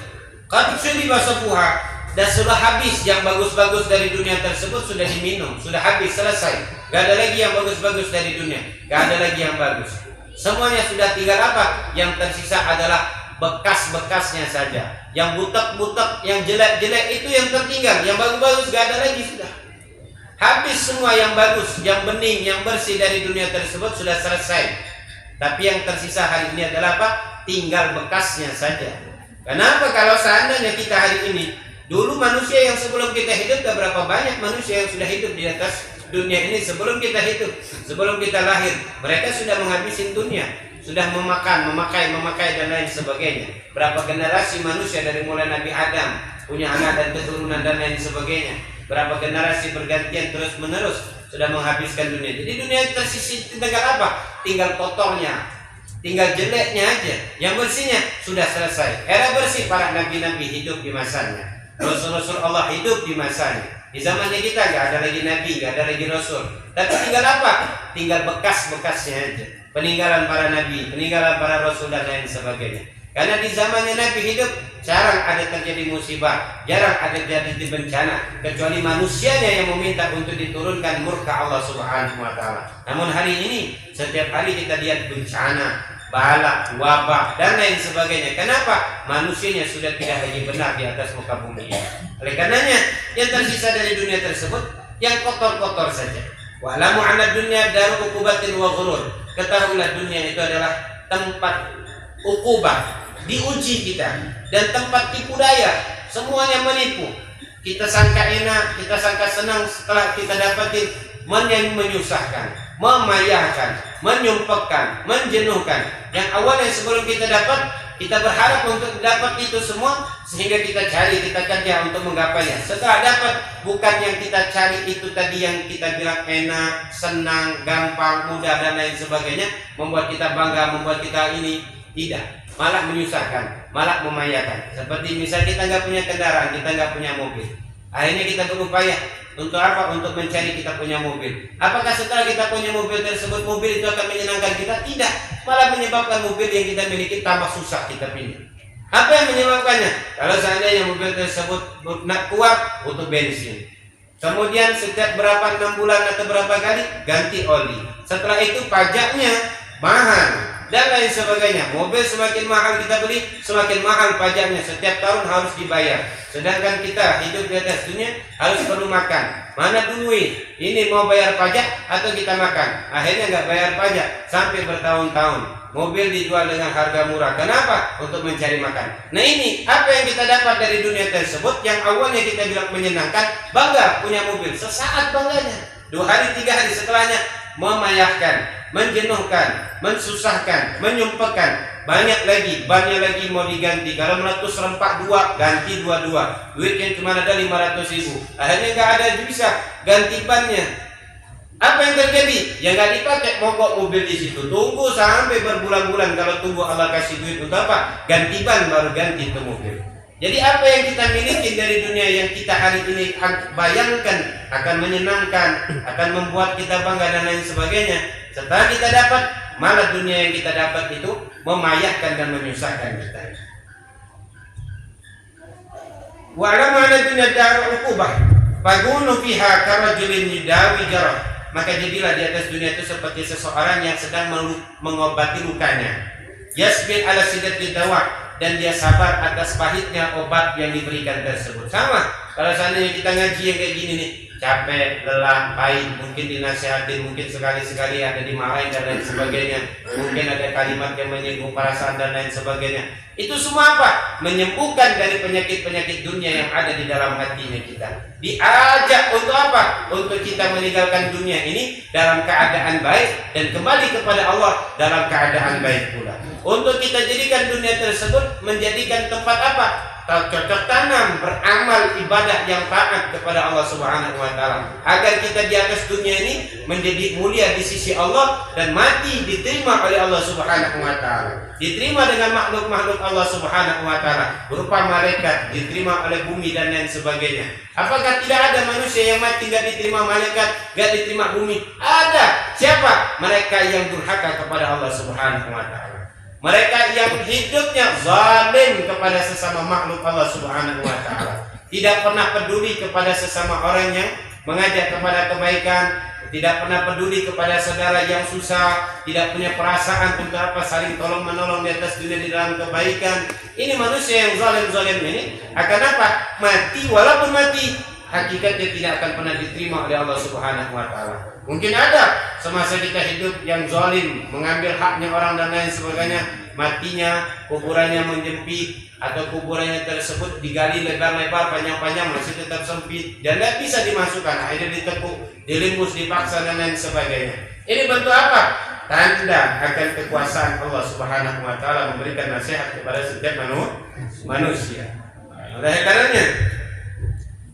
Qad shuriba safuha, dan sudah habis yang bagus-bagus dari dunia tersebut, sudah diminum, sudah habis, selesai. Gak ada lagi yang bagus-bagus dari dunia, gak ada lagi yang bagus. Semuanya sudah tinggal apa? Yang tersisa adalah bekas-bekasnya saja. Yang butek-butek, yang jelek-jelek itu yang tertinggal. Yang bagus-bagus gak ada lagi, sudah habis semua. Yang bagus, yang bening, yang bersih dari dunia tersebut sudah selesai. Tapi yang tersisa hari ini adalah apa? Tinggal bekasnya saja. Kenapa? Kalau seandainya kita hari ini, dulu manusia yang sebelum kita hidup, berapa banyak manusia yang sudah hidup di atas dunia ini sebelum kita hidup, sebelum kita lahir, mereka sudah menghabiskan dunia, sudah memakai dan lain sebagainya. Berapa generasi manusia dari mulai Nabi Adam punya anak dan keturunan dan lain sebagainya. Berapa generasi bergantian terus menerus sudah menghabiskan dunia. Jadi dunia tersisa tinggal apa? Tinggal kotornya, tinggal jeleknya aja. Yang bersihnya sudah selesai. Era bersih para nabi-nabi hidup di masanya. Rasul-rasul Allah hidup di masanya. Di zamannya kita nggak ada lagi nabi, nggak ada lagi rasul. Tapi tinggal apa? Tinggal bekas-bekasnya aja. Peninggalan para nabi, peninggalan para rasul dan lain sebagainya. Karena di zamannya Nabi hidup, jarang ada terjadi musibah, jarang ada terjadi bencana, kecuali manusianya yang meminta untuk diturunkan murka Allah Subhanahu wa taala. Namun hari ini, setiap hari kita lihat bencana, bala, wabah, dan lain sebagainya. Kenapa? Manusianya sudah tidak lagi benar di atas muka bumi ini. Oleh karenanya, yang tersisa dari dunia tersebut yang kotor-kotor saja. Wa'lamu anna dunya daru uqubatin wa ghurur. Ketahuilah dunia itu adalah tempat ukubah, diuji kita, dan tempat tipu daya. Semuanya menipu. Kita sangka enak, kita sangka senang, setelah kita dapatin menyusahkan, memayahkan, menyumpekkan, menjenuhkan. Yang awalnya sebelum kita dapat, kita berharap untuk dapat itu semua, sehingga kita cari, kita kerja untuk menggapainya. Setelah dapat, bukan yang kita cari itu tadi yang kita bilang enak, senang, gampang, mudah, dan lain sebagainya, membuat kita bangga, membuat kita ini, tidak, malah menyusahkan, malah memayahkan. Seperti misalnya kita nggak punya kendaraan, kita nggak punya mobil, akhirnya kita berupaya untuk apa? Untuk mencari kita punya mobil. Apakah setelah kita punya mobil tersebut, mobil itu akan menyenangkan kita? Tidak, malah menyebabkan mobil yang kita miliki tambah susah kita pilih. Apa yang menyebabkannya? Kalau seandainya mobil tersebut nak kuat, butuh bensin. Kemudian setiap berapa 6 bulan atau berapa kali ganti oli. Setelah itu pajaknya mahal dan lain sebagainya. Mobil semakin mahal kita beli, semakin mahal pajaknya. Setiap tahun harus dibayar. Sedangkan kita hidup di atas dunia harus perlu makan. Mana dulu ini mau bayar pajak atau kita makan? Akhirnya nggak bayar pajak sampai bertahun-tahun. Mobil dijual dengan harga murah. Kenapa? Untuk mencari makan. Nah ini apa yang kita dapat dari dunia tersebut yang awalnya kita bilang menyenangkan, bangga punya mobil. Sesaat bangganya. 2 hari 3 hari setelahnya memayahkan, menjenuhkan, mensusahkan, menyumpahkan. Banyak lagi, banyak lagi mau diganti. Kalau meletus rempak 2, ganti 2. Duitnya cuma ada 500.000. Akhirnya nggak ada bisa ganti bannya. Apa yang terjadi? Ya nggak dipakai, mogok mobil di situ. Tunggu sampai berbulan-bulan. Kalau tunggu Allah kasih duit untuk apa? Ganti ban baru ganti itu mobil. Jadi apa yang kita miliki dari dunia yang kita hari ini bayangkan akan menyenangkan, akan membuat kita bangga dan lain sebagainya. Setelah kita dapat, malah dunia yang kita dapat itu memayahkan dan menyusahkan kita. Wa'lamu anna dunya darul uqubah, fagunu fiha karajulin yudawi jarah. Maka jadilah di atas dunia itu seperti seseorang yang sedang mengobati lukanya. Yasbir ala siddati dawa, dan dia sabar atas pahitnya obat yang diberikan tersebut. Sama kalau seandainya kita ngaji yang kayak gini nih, capek, lelah, pahit, mungkin dinasihatin, mungkin sekali-sekali ada dimarahin dan lain sebagainya, mungkin ada kalimat yang menyinggung perasaan dan lain sebagainya. Itu semua apa? Menyembuhkan dari penyakit-penyakit dunia yang ada di dalam hatinya kita. Diajak untuk apa? Untuk kita meninggalkan dunia ini dalam keadaan baik dan kembali kepada Allah dalam keadaan baik pula. Untuk kita jadikan dunia tersebut menjadikan tempat apa? Cocok tanam, beramal ibadah yang taat kepada Allah Subhanahu wa taala, agar kita di atas dunia ini menjadi mulia di sisi Allah dan mati diterima oleh Allah Subhanahu wa taala, diterima dengan makhluk-makhluk Allah Subhanahu wa taala berupa malaikat, diterima oleh bumi dan lain sebagainya. Apakah tidak ada manusia yang mati gak diterima malaikat, gak diterima bumi? Ada. Siapa? Mereka yang durhaka kepada Allah Subhanahu wa taala. Mereka yang hidupnya zalim kepada sesama makhluk Allah Subhanahu wa taala. Tidak pernah peduli kepada sesama orang yang mengajak kepada kebaikan, tidak pernah peduli kepada saudara yang susah, tidak punya perasaan untuk apa saling tolong menolong di atas dunia di dalam kebaikan. Ini manusia yang zalim ini akan apa? Mati, walaupun mati hakikatnya tidak akan pernah diterima oleh Allah Subhanahu wa taala. Mungkin ada semasa kita hidup yang zalim, mengambil haknya orang dan lain sebagainya, matinya kuburannya menjepit atau kuburannya tersebut digali lebar-lebar, panjang-panjang, masih tetap sempit dan tidak bisa dimasukkan, akhirnya ditekuk, dilimbus, dipaksa dan lain sebagainya. Ini bentuk apa? Tanda akan kekuasaan Allah Subhanahu wa taala memberikan nasihat kepada setiap manusia. Oleh karenanya,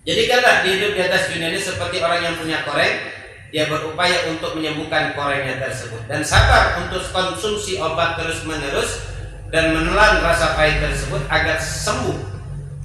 jadikanlah hidup di atas dunia ini seperti orang yang punya koreng. Dia berupaya untuk menyembuhkan korengnya tersebut dan sabar untuk konsumsi obat terus-menerus dan menelan rasa pahit tersebut agar sembuh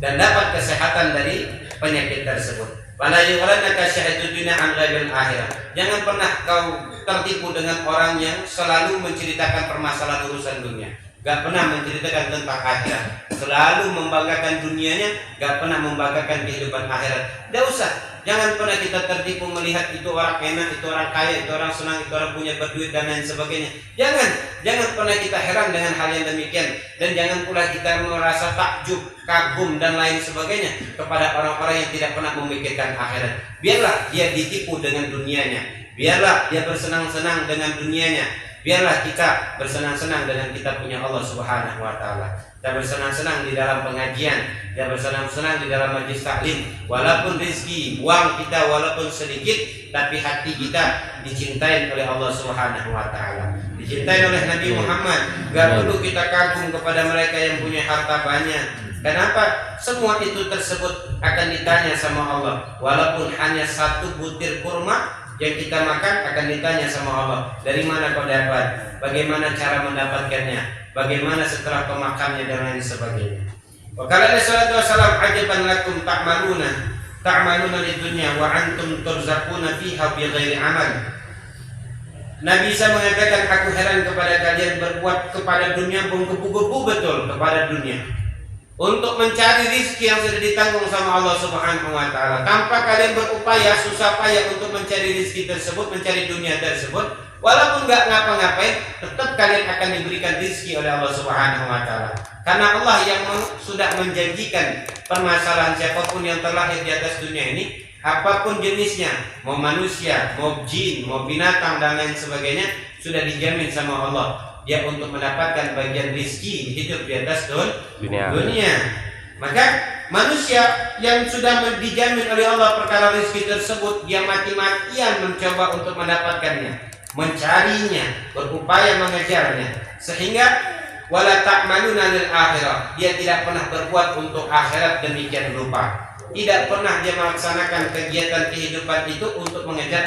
dan dapat kesehatan dari penyakit tersebut. Wala yughranaka syahidud dunya an ghaibil akhirah. Jangan pernah kau tertipu dengan orang yang selalu menceritakan permasalahan urusan dunia, gak pernah menceritakan tentang akhirat, selalu membanggakan dunianya, gak pernah membanggakan kehidupan akhirat. Tidak usah. Jangan pernah kita tertipu melihat itu orang enak, itu orang kaya, itu orang senang, itu orang punya berduit dan lain sebagainya. Jangan pernah kita heran dengan hal yang demikian, dan jangan pula kita merasa takjub, kagum dan lain sebagainya kepada orang-orang yang tidak pernah memikirkan akhirat. Biarlah dia ditipu dengan dunianya, biarlah dia bersenang-senang dengan dunianya, biarlah kita bersenang-senang dengan kita punya Allah Subhanahu wa taala. Kita bersenang-senang di dalam pengajian, kita bersenang-senang di dalam majlis taklim. Walaupun rezeki, uang kita walaupun sedikit, tapi hati kita dicintai oleh Allah Subhanahu wa taala. Dicintai oleh Nabi Muhammad. Gak perlu kita kagum kepada mereka yang punya harta banyak. Kenapa? Semua itu tersebut akan ditanya sama Allah. Walaupun hanya satu butir kurma yang kita makan, akan ditanya sama Allah, dari mana kau dapat, bagaimana cara mendapatkannya, bagaimana setelah kau makannya dan lain sebagainya. Wa qala sallallahu alaihi wasallam, ajaban lakum ta'maluna lid dunya wa antum turzaquna fiha bighairi amal. Nabi Isa mengatakan, aku heran kepada kalian berbuat kepada dunia menggebu-gebu betul kepada dunia untuk mencari rizki yang sudah ditanggung sama Allah Subhanahu wa taala, tanpa kalian berupaya susah payah untuk mencari rizki tersebut, mencari dunia tersebut. Walaupun nggak ngapa-ngapain, tetap kalian akan diberikan rizki oleh Allah Subhanahu wa taala. Karena Allah yang sudah menjanjikan permasalahan siapapun yang terlahir di atas dunia ini, apapun jenisnya, mau manusia, mau jin, mau binatang dan lain sebagainya, sudah dijamin sama Allah dia untuk mendapatkan bagian rizki hidup di atas dunia. Maka manusia yang sudah dijamin oleh Allah perkara rizki tersebut, dia mati-matian mencoba untuk mendapatkannya, mencarinya, berupaya mengejarnya, sehingga wala ta'maluna lil akhirah, dia tidak pernah berbuat untuk akhirat demikian rupa. Tidak pernah dia melaksanakan kegiatan kehidupan itu untuk mengejar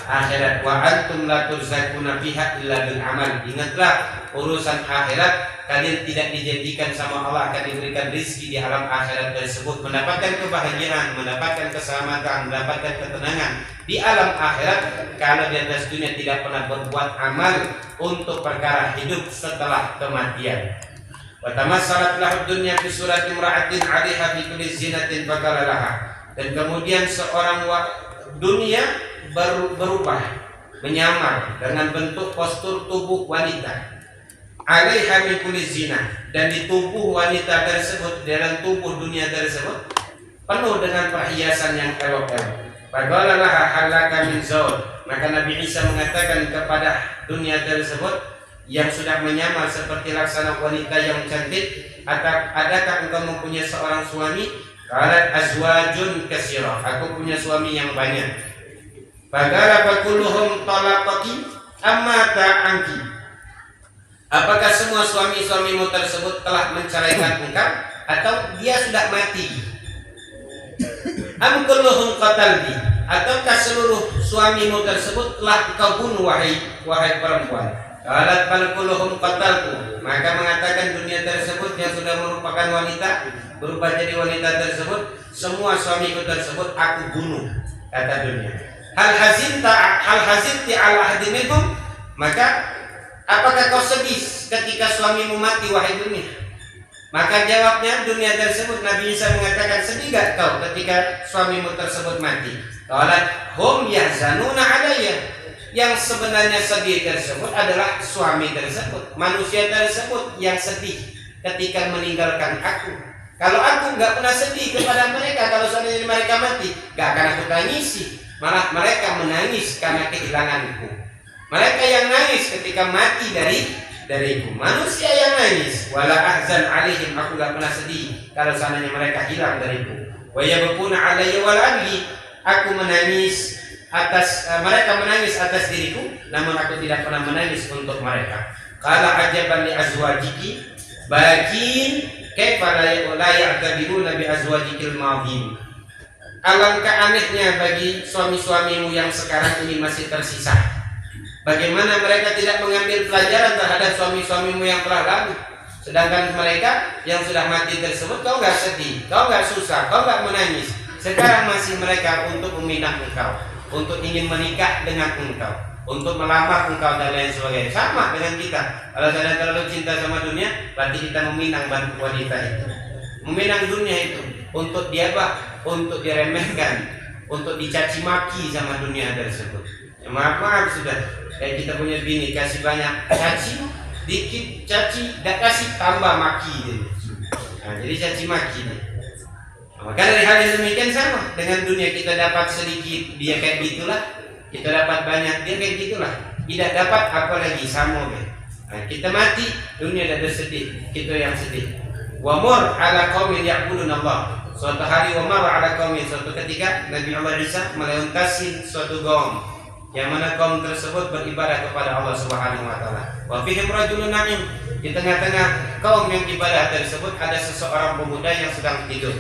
akhirat. Wa antum la turzaquna fiha illa bil amal. Ingatlah, urusan akhirat kalian tidak dijanjikan sama Allah akan diberikan rizki di alam akhirat tersebut, mendapatkan kebahagiaan, mendapatkan keselamatan, mendapatkan ketenangan di alam akhirat, karena di atas dunia tidak pernah berbuat amal untuk perkara hidup setelah kematian. Wa tamassalat lahu dunya fi surati imra'atin 'alaiha bi kulli zinatin faqala laha. Dan kemudian seorang dunia berubah, menyamar dengan bentuk postur tubuh wanita. 'Alaiha bi kulli zina, dan di tubuh wanita tersebut, dalam tubuh dunia tersebut penuh dengan perhiasan yang elok-elok. Faqala laha halaka min zawj. Maka Nabi Isa mengatakan kepada dunia tersebut yang sudah menyamar seperti laksana wanita yang cantik, adakah engkau mempunyai seorang suami? Qalat azwajun katsira, aku punya suami yang banyak. Faqala fakulluhum talaqati amma ta'anki. Apakah semua suami-suamimu tersebut telah menceraikan engkau atau dia sudah mati? Am kulluhum qatalti, ataukah seluruh suamimu tersebut telah engkau bunuh wahai perempuan? Qalat bal kulluhum qataltu. Maka mengatakan dunia tersebut yang sudah merupakan wanita, berubah jadi wanita tersebut, semua suamiku tersebut aku bunuh, kata dunia. Hal hazinti ala ahdi minhum. Maka apakah kau sedih ketika suamimu mati wahai dunia? Maka jawabnya dunia tersebut, Nabi Isa mengatakan, sedih gak kau ketika suamimu tersebut mati? Qalat hum yahzanuna alayya. Yang sebenarnya sedih tersebut adalah suami tersebut, manusia tersebut yang sedih ketika meninggalkan aku. Kalau aku nggak pernah sedih kepada mereka, kalau seandainya mereka mati, nggak akan aku tangisi. Malah mereka menangis karena kehilanganku. Mereka yang nangis ketika mati dariku. Manusia yang nangis. Wala ahzan alaihim, aku nggak pernah sedih kalau seandainya mereka hilang dariku. Wa yabquna alayya wal abli, aku menangis atas mereka menangis atas diriku, namun aku tidak pernah menangis untuk mereka. Qala ajaban li azwajiki bakin kaifa la ya'tabiruna bi azwajikil madhin. Alangkah anehnya bagi suami-suamimu yang sekarang ini masih tersisa. Bagaimana mereka tidak mengambil pelajaran terhadap suami-suamimu yang telah lalu. Sedangkan mereka yang sudah mati tersebut, kau nggak sedih, kau nggak susah, kau nggak menangis. Sekarang masih mereka untuk meminang engkau, untuk ingin menikah dengan engkau, untuk melamar engkau dan lain sebagainya. Sama dengan kita. Kalau saya terlalu cinta sama dunia, berarti kita meminang wanita itu, meminang dunia itu untuk dia untuk diremehkan, untuk dicaci maki sama dunia tersebut. Ya, maaf sudah. Kayak kita punya bini kasih banyak caci, dikit caci, tidak kasih tambah maki gitu. Nah, jadi caci maki. Maka dari hal yang demikian sama dengan dunia, kita dapat sedikit dia kayak gitulah, kita dapat banyak dia kayak gitulah, tidak dapat apalagi sama. Nah, kita mati dunia ada sedih, kita yang sedih. Wamur ala qaumin ya'budun Allah. Suatu hari wamar ala qaumin, suatu ketika Nabi Allah Isa melintasi suatu kaum yang mana kaum tersebut beribadah kepada Allah Subhanahu wa taala. Wa fihim rajulun na'im. Di tengah-tengah kaum yang ibadah tersebut ada seseorang pemuda yang sedang tidur.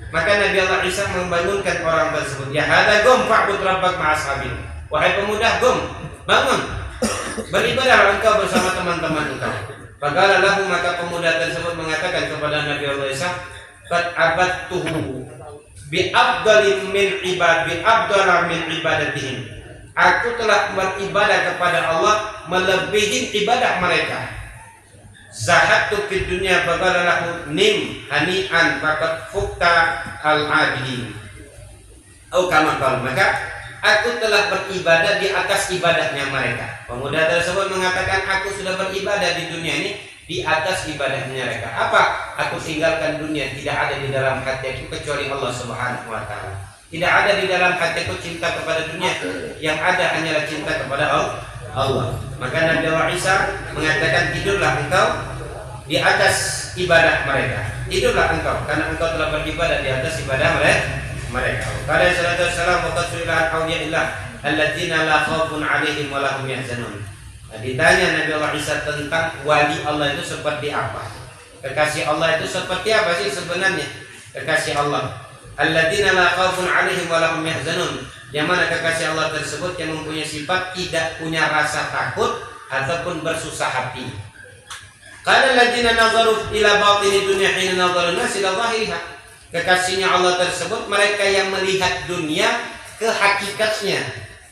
Maka Nabi Allah Isa membangunkan orang tersebut. Ya hada gum fa'bud rabbak ma'ashabi. Wahai pemuda, gum, bangun. Beribadah engkau bersama teman-teman engkau. Faqala lahu, maka pemuda tersebut mengatakan kepada Nabi Allah Isa, qad abadtuhu bi afdali min ibadatihim. Aku telah beribadah kepada Allah melebihi ibadah mereka. Zahattu fid dunya faqala lahu nim hani'an faqad fukta al-abidin. Oh kama qala, maka aku telah beribadah di atas ibadahnya mereka. Pemuda tersebut mengatakan, aku sudah beribadah di dunia ini di atas ibadahnya mereka. Apa? Aku tinggalkan dunia, tidak ada di dalam hatiku kecuali Allah Subhanahu wa taala. Tidak ada di dalam hatiku cinta kepada dunia, yang ada hanyalah cinta kepada Allah. Maka Nabi Allah Isa mengatakan, tidurlah engkau di atas ibadah mereka. Tidurlah engkau karena engkau telah beribadah di atas ibadah mereka. Qala sallallahu alaihi wasallam wa qasrila awliyaillah alladzina la khaufun 'alaihim wa lahum yahzanun. Ditanya Nabi Allah Isa tentang wali Allah itu seperti apa? Kekasih Allah itu seperti apa sih sebenarnya? Kekasih Allah alladzina la khaufun 'alaihim wa lahum yahzanun, yang mana kekasih Allah tersebut yang mempunyai sifat tidak punya rasa takut ataupun bersusah hati. Qala alladzina nazaru ila batini dunya hina nazaru nas ila zahiriha. Kekasihnya Allah tersebut mereka yang melihat dunia ke hakikatnya.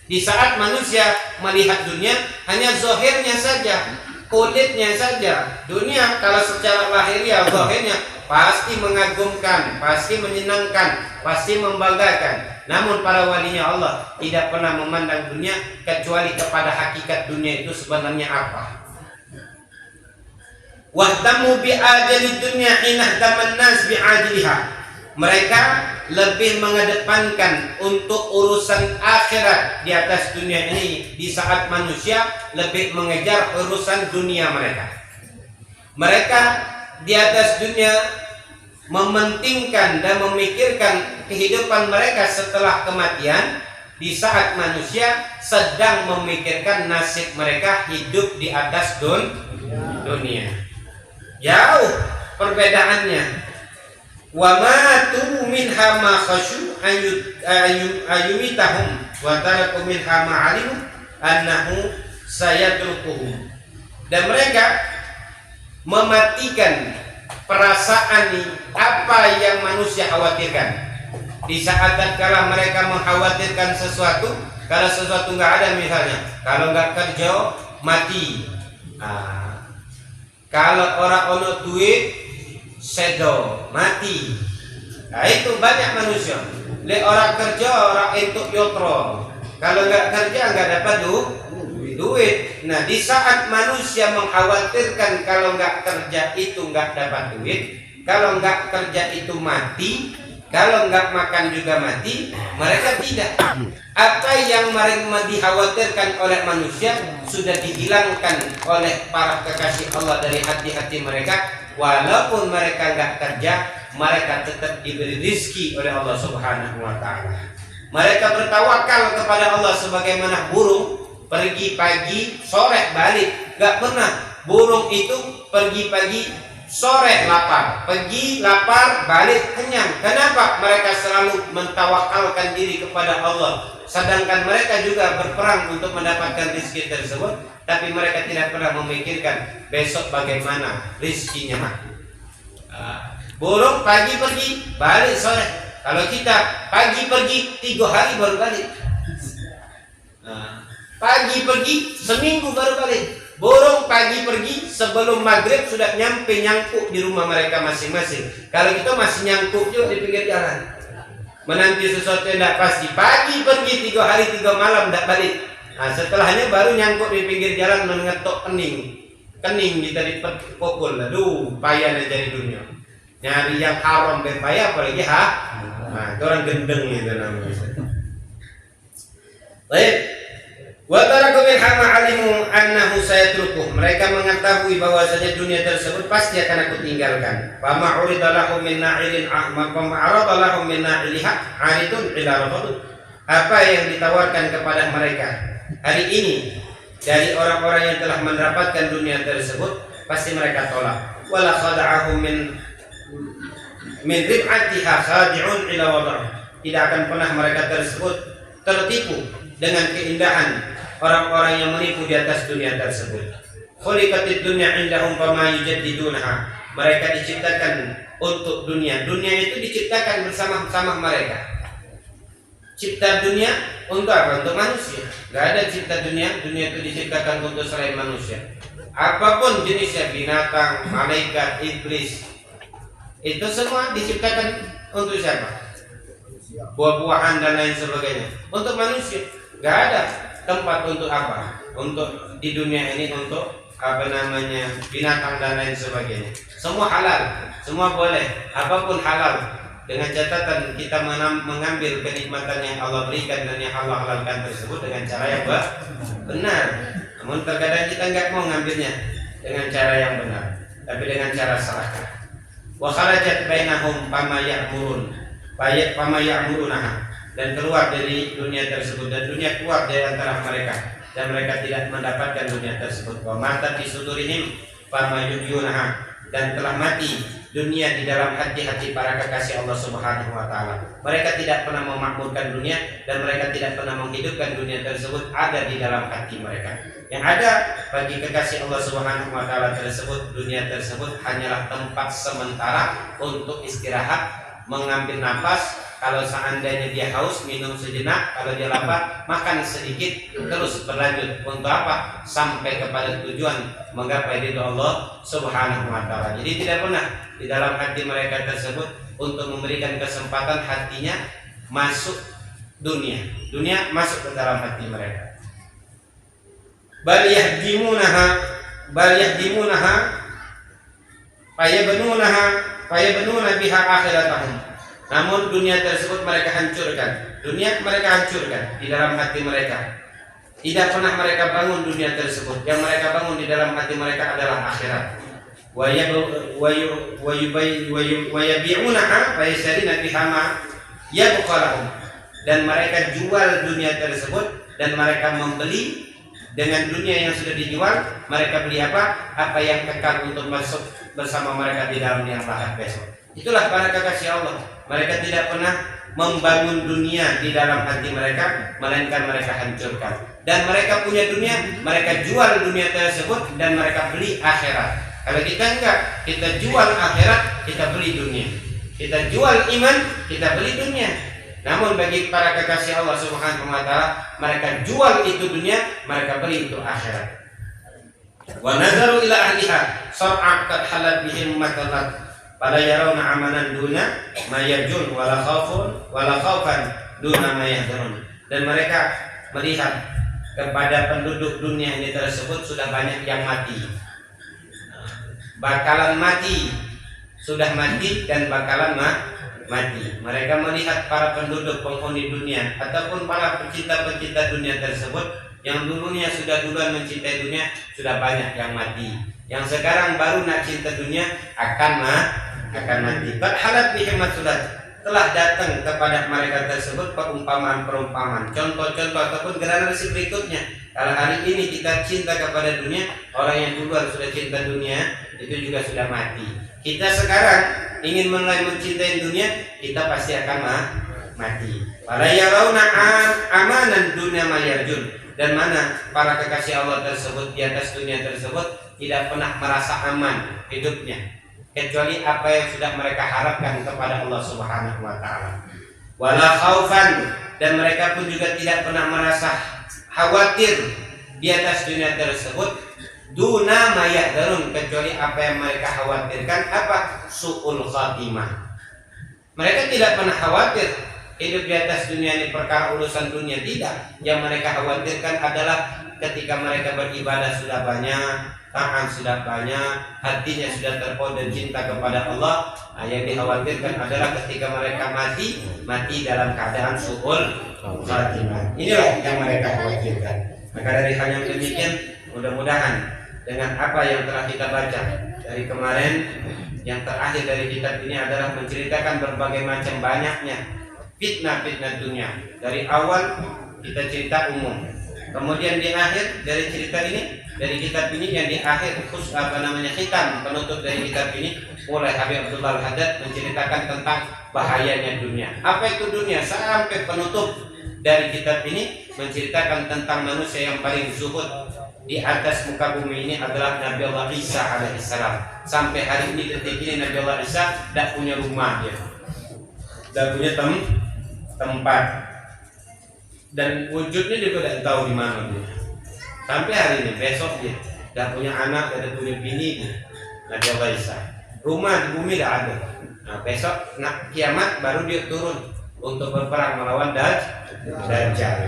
Di saat manusia melihat dunia hanya zahirnya saja, kulitnya saja. Dunia kalau secara lahiriah zahirnya pasti mengagumkan, pasti menyenangkan, pasti membanggakan. Namun para walinya Allah tidak pernah memandang dunia kecuali kepada hakikat dunia itu sebenarnya apa. Wahdamu bi ajali dunya inahdaman nas bi ajliha. Mereka lebih mengedepankan untuk urusan akhirat di atas dunia ini, di saat manusia lebih mengejar urusan dunia mereka. Mereka di atas dunia mementingkan dan memikirkan kehidupan mereka setelah kematian, di saat manusia sedang memikirkan nasib mereka hidup di atas dunia. Jauh perbedaannya. Wa matu minha ma khasyu ayumitahum wa taraku minha ma alimu annahu sayatrukuhum. Dan mereka mematikan perasaan apa yang manusia khawatirkan. Di saat tatkala mereka mengkhawatirkan sesuatu, kalau sesuatu nggak ada misalnya, kalau nggak kerja mati. Kalau orang ono duit sedo mati. Nah itu banyak manusia. Le orang kerja orang entuk yotro. Kalau nggak kerja nggak dapat duit. Nah di saat manusia mengkhawatirkan kalau nggak kerja itu nggak dapat duit, kalau nggak kerja itu mati, kalau nggak makan juga mati, mereka tidak. Apa yang mereka dikhawatirkan oleh manusia sudah dihilangkan oleh para kekasih Allah dari hati-hati mereka. Walaupun mereka nggak kerja, mereka tetap diberi rizki oleh Allah Subhanahu wa taala. Mereka bertawakal kepada Allah sebagaimana burung pergi pagi, sore balik. Nggak pernah burung itu pergi pagi, sore lapar, pergi lapar, balik kenyang. Kenapa? Mereka selalu mentawakalkan diri kepada Allah. Sedangkan mereka juga berperang untuk mendapatkan rizki tersebut, tapi mereka tidak pernah memikirkan besok bagaimana rizkinya. Burung pagi pergi, balik sore. Kalau kita pagi pergi, 3 hari baru balik. Pagi pergi, seminggu baru balik. Burung pagi pergi, sebelum maghrib sudah nyangkuk di rumah mereka masing-masing. Kalau kita masih nyangkuk juga di pinggir jalan. menanti sesuatu yang tidak pasti. Pagi pergi 3 hari 3 malam tidak balik. Nah, setelahnya baru nyangkut di pinggir jalan mengetok kening kita dipukul. Aduh, payahnya jadi dunia. Nyari yang haram berpayah apalagi nah, itu orang gendeng itu namanya. Baik. Wa taraku min hama alimu annahu sayatrukuh. Mereka mengetahui bahwasanya dunia tersebut pasti akan aku tinggalkan. Fa ma urida lahum min na'ilin ma'arada min na'iliha aridun ila rafadun. Apa yang ditawarkan kepada mereka hari ini dari orang-orang yang telah mendapatkan dunia tersebut, pasti mereka tolak. Wala khada'ahum min rib'atiha khadi'un ila wada'. Tidak akan pernah mereka tersebut tertipu dengan keindahan orang-orang yang menipu di atas dunia tersebut. Khuliqatid dunya indahum fama yujaddidunaha. Mereka diciptakan untuk dunia. Dunia itu diciptakan bersama-sama mereka. Cipta dunia untuk apa? Untuk manusia. Gak ada cipta dunia. Dunia itu diciptakan untuk selain manusia. Apapun jenisnya, binatang, malaikat, iblis, itu semua diciptakan untuk siapa? Buah-buahan dan lain sebagainya. Untuk manusia. Gak ada tempat untuk apa? Untuk di dunia ini untuk binatang dan lain sebagainya. Semua halal, semua boleh, apapun halal. Dengan catatan kita mengambil kenikmatan yang Allah berikan dan yang Allah halalkan tersebut dengan cara yang benar. Namun terkadang kita enggak mau ngambilnya dengan cara yang benar, tapi dengan cara salah. Wa kharajat bainahum fama ya'murunaha. Dan keluar dari dunia tersebut, dan dunia keluar dari antara mereka, dan mereka tidak mendapatkan dunia tersebut. Wa mata fi sudurihim fama yuhyunaha. Dan telah mati dunia di dalam hati-hati para kekasih Allah Subhanahu wa taala. Mereka tidak pernah memakmurkan dunia, dan mereka tidak pernah menghidupkan dunia tersebut ada di dalam hati mereka. Yang ada bagi kekasih Allah Subhanahu wa taala tersebut, dunia tersebut hanyalah tempat sementara untuk istirahat, mengambil nafas. Kalau seandainya dia haus, minum sejenak. Kalau dia lapar, makan sedikit. Terus berlanjut untuk apa? Sampai kepada tujuan menggapai ridho Allah Subhanahu wa taala. Jadi tidak pernah di dalam hati mereka tersebut untuk memberikan kesempatan hatinya masuk dunia. Dunia masuk ke dalam hati mereka. Bal yahdimunaha fayabnuna biha akhiratahum. Namun dunia tersebut mereka hancurkan. Dunia mereka hancurkan di dalam hati mereka. Tidak pernah mereka bangun dunia tersebut. Yang mereka bangun di dalam hati mereka adalah akhirat. Wa yabi'unaha fa yashrina biha ma yabqalahum. Dan mereka jual dunia tersebut, dan mereka membeli dengan dunia yang sudah dijual. Mereka beli apa? Apa yang kekal untuk masuk bersama mereka di dalam yang lahat besok. Itulah para kekasih Allah. Mereka tidak pernah membangun dunia di dalam hati mereka, melainkan mereka hancurkan. Dan mereka punya dunia, mereka jual dunia tersebut, dan mereka beli akhirat. Kalau kita enggak, kita jual akhirat, kita beli dunia. Kita jual iman, kita beli dunia. Namun bagi para kekasih Allah Subhanahu wa taala, mereka jual itu dunia, mereka beli itu akhirat. Wa nazaru ila ahliha sar'a qad halat bihim matalat. Pada yarawna amanan duna mayajun wala khaufan duna mayahzanun. Dan mereka melihat kepada penduduk dunia ini tersebut sudah banyak yang mati, bakalan mati, sudah mati dan bakalan mati. Mereka melihat para penduduk penghuni dunia ataupun para pecinta-pecinta dunia tersebut yang dulunya sudah duluan mencintai dunia, sudah banyak yang mati. Yang sekarang baru nak cinta dunia akan mati. Halat bihimmat sudah telah datang kepada mereka tersebut perumpamaan, contoh-contoh ataupun generasi berikutnya. Kalau hari ini kita cinta kepada dunia, orang yang duluan sudah cinta dunia itu juga sudah mati. Kita sekarang ingin mulai mencintai dunia, kita pasti akan mati. Para yarawna amanan dunia mayarjun. Dan mana para kekasih Allah tersebut di atas dunia tersebut tidak pernah merasa aman hidupnya, kecuali apa yang sudah mereka harapkan kepada Allah Subhanahu wa taala. Wala khaufan, dan mereka pun juga tidak pernah merasa khawatir di atas dunia tersebut. Duna mayahdarun, kecuali apa yang mereka khawatirkan apa? Su'ul khatimah. Mereka tidak pernah khawatir hidup di atas dunia ini perkara urusan dunia, tidak. Yang mereka khawatirkan adalah ketika mereka beribadah sudah banyak, taat sudah banyak, hatinya sudah terpaut dan cinta kepada Allah. Yang dikhawatirkan adalah ketika mereka mati dalam keadaan su'ul khatimah. Inilah yang mereka khawatirkan. Maka dari hal yang demikian, mudah-mudahan dengan apa yang telah kita baca dari kemarin, yang terakhir dari kitab ini adalah menceritakan berbagai macam banyaknya fitnah-fitnah dunia. Dari awal kita cerita umum, kemudian di akhir dari cerita ini, dari kitab ini, yang di akhir khitam penutup dari kitab ini oleh Habib Abdullah Al-Haddad menceritakan tentang bahayanya dunia. Apa itu dunia? Sampai penutup dari kitab ini menceritakan tentang manusia yang paling zuhud di atas muka bumi ini adalah Nabi Allah Isa alaihissalam. Sampai hari ini, detik ini, Nabi Allah Isa tidak punya rumah, dia tidak punya tempat, dan wujudnya juga tidak tahu di mana dia. Sampai hari ini, besok dia tidak punya anak, tidak punya bini dia. Nabi Allah Isa, rumah di bumi tidak ada. Nah, besok kiamat baru dia turun untuk berperang melawan Dajjal.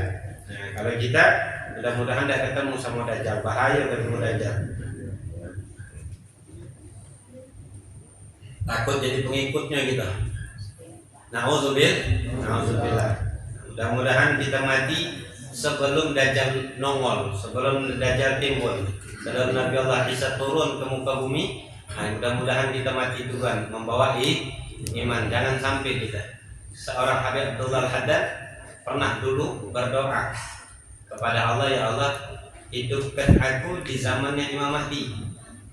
Nah, kalau kita mudah-mudahan tidak ketemu sama Dajjal, bahaya ketemu Dajjal. Takut jadi pengikutnya kita. Nauzubillah. Mudah-mudahan kita mati sebelum Dajjal nongol, sebelum Dajjal timbul, sebelum Nabi Allah Isa turun ke muka bumi. Nah, mudah-mudahan kita mati duluan membawa iman. Jangan sampai kita. Seorang Habib Abdullah Al-Haddad pernah dulu berdoa kepada Allah, ya Allah, hidupkan aku di zamannya Imam Mahdi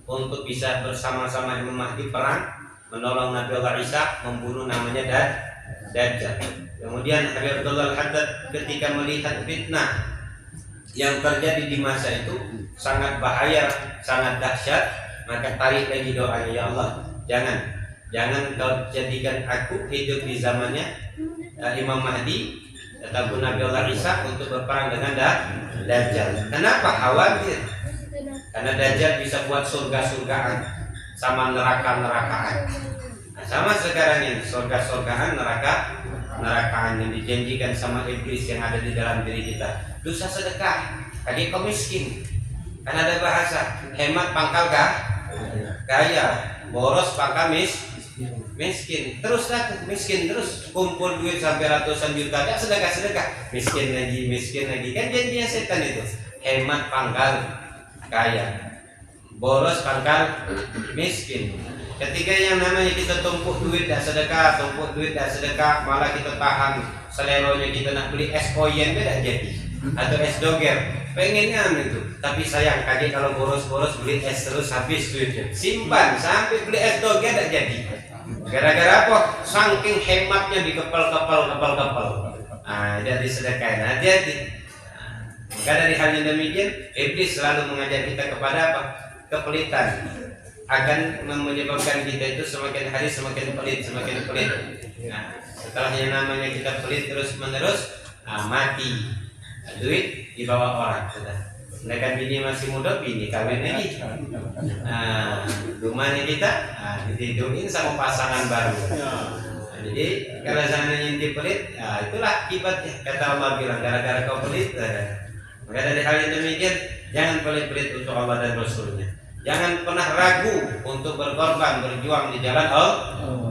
untuk bisa bersama-sama Imam Mahdi perang menolong Nabi Allah Isa membunuh namanya Dajjal. Kemudian Habib Abdullah Al-Haddad ketika melihat fitnah yang terjadi di masa itu sangat bahaya, sangat dahsyat, maka tarik lagi doanya, ya Allah, jangan kau jadikan aku hidup di zamannya Imam Mahdi ataupun Nabi Allah Isa untuk berperang dengan Dajjal. Kenapa khawatir? Karena Dajjal bisa buat surga-surgaan sama neraka-nerakaan. Nah, sama sekarang ini, surga-surgaan, nerakaan yang dijanjikan sama iblis yang ada di dalam diri kita. Dosa sedekah, tadi kau miskin. Karena ada bahasa hemat pangkal kaya, boros pangkal miskin. Terus miskin terus, kumpul duit sampai ratusan juta, ya sedekah, miskin lagi. Kan janjinya setan itu. Hemat pangkal kaya, boros pangkal miskin. Ketika yang namanya kita tumpuk duit dah sedekah, malah kita tahan seleronya, kita nak beli es koyen tidak jadi, atau es doger, pengennya itu. Tapi sayang, kaget kalau boros beli es terus habis duitnya, simpan sampai beli es doger tidak jadi. Gara-gara apa? Saking hematnya di kepal. Nah, jadi sedekah, hati-hati. Maka dari hal yang demikian, iblis selalu mengajak kita kepada apa? Kepelitan. Akan menyebabkan kita itu semakin hari semakin pelit. Nah, setelah yang namanya kita pelit terus menerus, mati. Duit dibawa orang sudah. Sedangkan bini masih muda, bini kawin lagi. Rumahnya kita ditidurin sama pasangan baru. Jadi kalau seandainya inti pelit, itulah akibatnya. Kata Allah bilang, gara-gara kau pelit. Maka dari hal yang demikian, jangan pelit-pelit untuk Allah dan Rasulnya. Jangan pernah ragu untuk berkorban, berjuang di jalan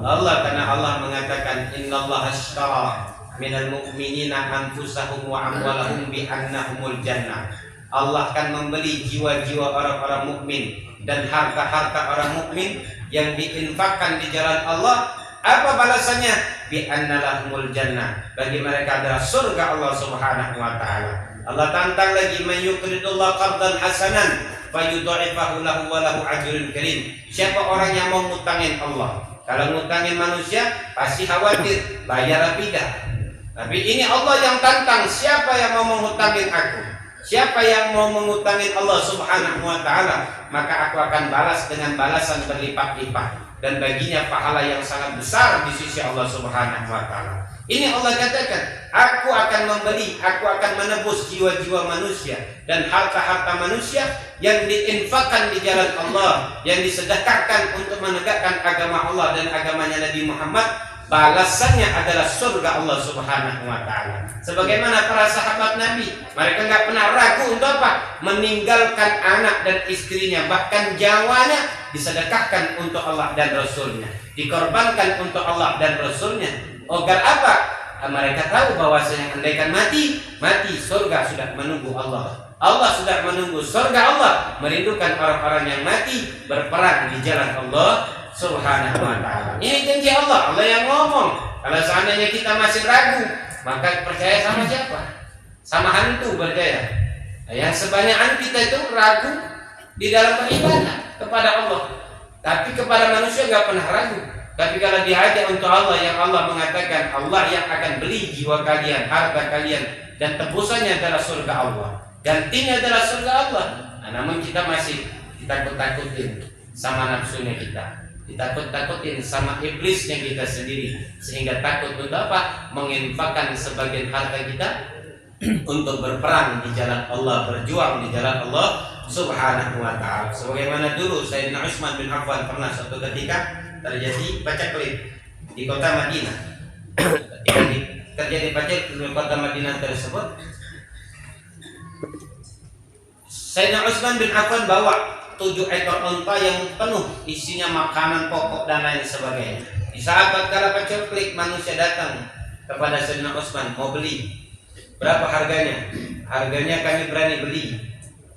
Allah, karena Allah mengatakan innallaha ashtara minal mu'minina anfusahum wa amwalahum bi annahumul jannah. Allah akan membeli jiwa-jiwa orang-orang mukmin dan harta-harta orang mukmin yang diinfakkan di jalan Allah. Apa balasannya? Bi annalahumul jannah. Bagi mereka adalah surga Allah Subhanahu wa taala. Allah tantang lagi, man yuqridullah qardan hasanan fayudha'ifahu lahu wa lahu ajrun karim. Siapa orang yang mau ngutangin Allah? Kalau ngutangin manusia pasti khawatir bayar apa tidak. Tapi ini Allah yang tantang, siapa yang mau mengutangin aku? Siapa yang mau mengutangin Allah Subhanahu wa taala, maka aku akan balas dengan balasan berlipat-lipat, dan baginya pahala yang sangat besar di sisi Allah Subhanahu wa taala. Ini Allah katakan, aku akan membeli, aku akan menebus jiwa-jiwa manusia dan harta-harta manusia yang diinfakkan di jalan Allah, yang disedekahkan untuk menegakkan agama Allah dan agamanya Nabi Muhammad balasannya adalah surga Allah Subhanahu wa taala. Sebagaimana para sahabat Nabi, mereka nggak pernah ragu untuk apa? Meninggalkan anak dan istrinya, bahkan nyawanya disedekahkan untuk Allah dan Rasulnya, dikorbankan untuk Allah dan Rasulnya. Agar apa? Mereka tahu bahwasanya andaikan mati surga sudah menunggu Allah. Allah sudah menunggu surga Allah, merindukan orang-orang yang mati berperang di jalan Allah Subhanahu wa ta'ala. Ini janji Allah, Allah yang ngomong. Kalau seandainya kita masih ragu, maka percaya sama siapa? Sama hantu percaya. Yang sebanyakan kita itu ragu di dalam beribadah kepada Allah, tapi kepada manusia nggak pernah ragu. Tapi kalau diajak untuk Allah, yang Allah mengatakan Allah yang akan beli jiwa kalian, harta kalian, dan tebusannya adalah surga Allah, gantinya adalah surga Allah. Nah, namun kita masih ditakut-takutin sama nafsunya kita, ditakut-takutin sama iblisnya kita sendiri, sehingga takut untuk apa? Menginfakkan sebagian harta kita untuk berperang di jalan Allah, berjuang di jalan Allah Subhanahu wa ta'ala. Sebagaimana dulu Sayyidina Utsman bin Affan pernah suatu ketika terjadi paceklik di kota Madinah. Ketika terjadi paceklik di kota Madinah tersebut, Sayyidina Utsman bin Affan bawa 7 ekor unta yang penuh isinya makanan pokok dan lain sebagainya. Di saat tatkala paceklik, manusia datang kepada Sayyidina Utsman mau beli. Berapa harganya? Harganya kami berani beli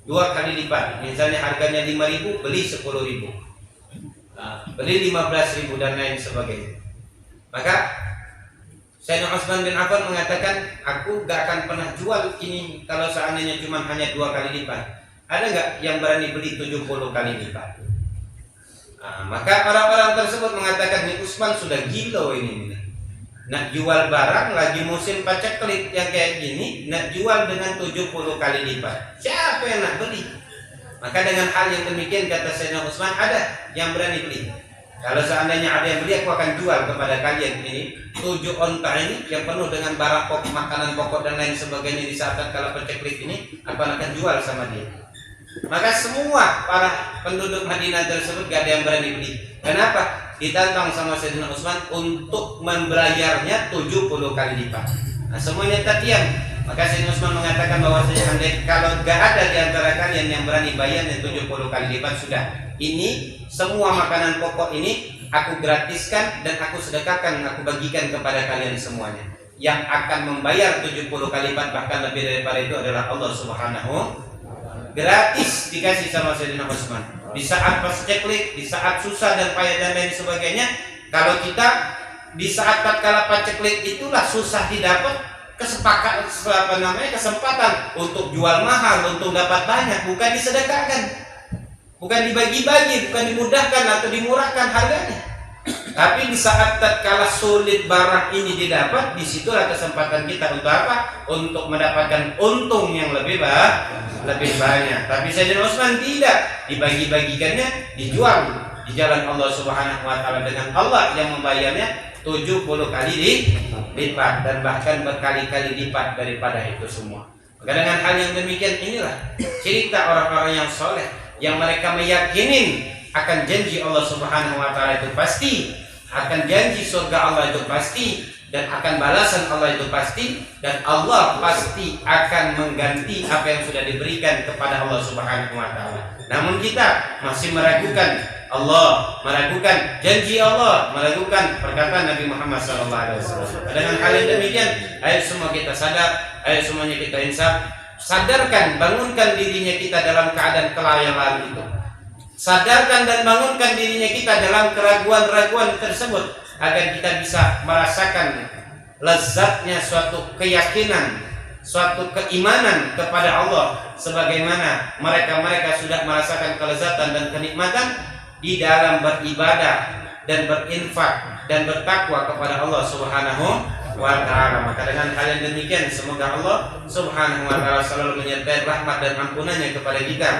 2 kali lipat. Misalnya harganya 5.000, beli 10.000. Beli 15.000 dan lain sebagainya. Maka Sayyidina Utsman bin Affan mengatakan, aku gak akan pernah jual ini kalau seandainya cuma hanya 2 kali lipat. Ada gak yang berani beli 70 kali lipat? Maka orang-orang tersebut mengatakan, ini Utsman sudah gila ini. Nak jual barang lagi musim paceklik yang kayak gini, nak jual dengan 70 kali lipat. Siapa yang nak beli? Maka dengan hal yang demikian kata Sayyidina Utsman, ada yang berani beli. Kalau seandainya ada yang beli, aku akan jual kepada kalian ini 7 unta ini yang penuh dengan barang pokok, makanan pokok dan lain sebagainya di saat kala paceklik ini, aku akan jual sama dia. Maka semua para penduduk Madinah tersebut gak ada yang berani beli. Kenapa? Ditantang sama Sayyidina Utsman untuk membayarnya 70 kali lipat. Nah, semuanya tatian. Maka Sayyidina Utsman mengatakan bahwasanya kalau gak ada di antara kalian yang berani bayarnya 70 kali lipat, sudah. Ini semua makanan pokok ini aku gratiskan dan aku sedekahkan, aku bagikan kepada kalian semuanya. Yang akan membayar 70 kali lipat bahkan lebih daripada itu adalah Allah Subhanahu. Gratis dikasih sama Sayyidina Utsman. Di saat paceklik, di saat susah dan payah dan lain sebagainya, kalau kita di saat tatkala paceklik itulah susah didapat kesempatan untuk jual mahal, untuk dapat banyak, bukan disedekahkan, bukan dibagi-bagi, bukan dimudahkan atau dimurahkan harganya. Tapi di saat tatkala sulit barang ini didapat, disitulah kesempatan kita untuk apa? Untuk mendapatkan untung yang lebih banyak. Tapi Sayyidina Utsman tidak, dibagi-bagikannya, dijual di jalan Allah Subhanahu wa ta'ala dengan Allah yang membayarnya 70 kali lipat dan bahkan berkali-kali lipat daripada itu semua. Maka dengan hal yang demikian inilah cerita orang-orang yang soleh, yang mereka meyakinin akan janji Allah Subhanahu wa ta'ala itu pasti, akan janji surga Allah itu pasti, dan akan balasan Allah itu pasti, dan Allah pasti akan mengganti apa yang sudah diberikan kepada Allah Subhanahu wa ta'ala. Namun kita masih meragukan Allah, meragukan janji Allah, meragukan perkataan Nabi Muhammad SAW. Dengan hal yang demikian, ayo semua kita sadar, ayo semuanya kita insaf, sadarkan, bangunkan dirinya kita dalam keadaan kelayalan itu. Sadarkan dan bangunkan dirinya kita dalam keraguan-raguan tersebut, agar kita bisa merasakan lezatnya suatu keyakinan, suatu keimanan kepada Allah, sebagaimana mereka sudah merasakan kelezatan dan kenikmatan di dalam beribadah dan berinfak dan bertakwa kepada Allah Subhanahu wa ta'ala. Maka dengan hal yang demikian semoga Allah Subhanahu wa ta'ala selalu menyertai rahmat dan ampunannya kepada kita.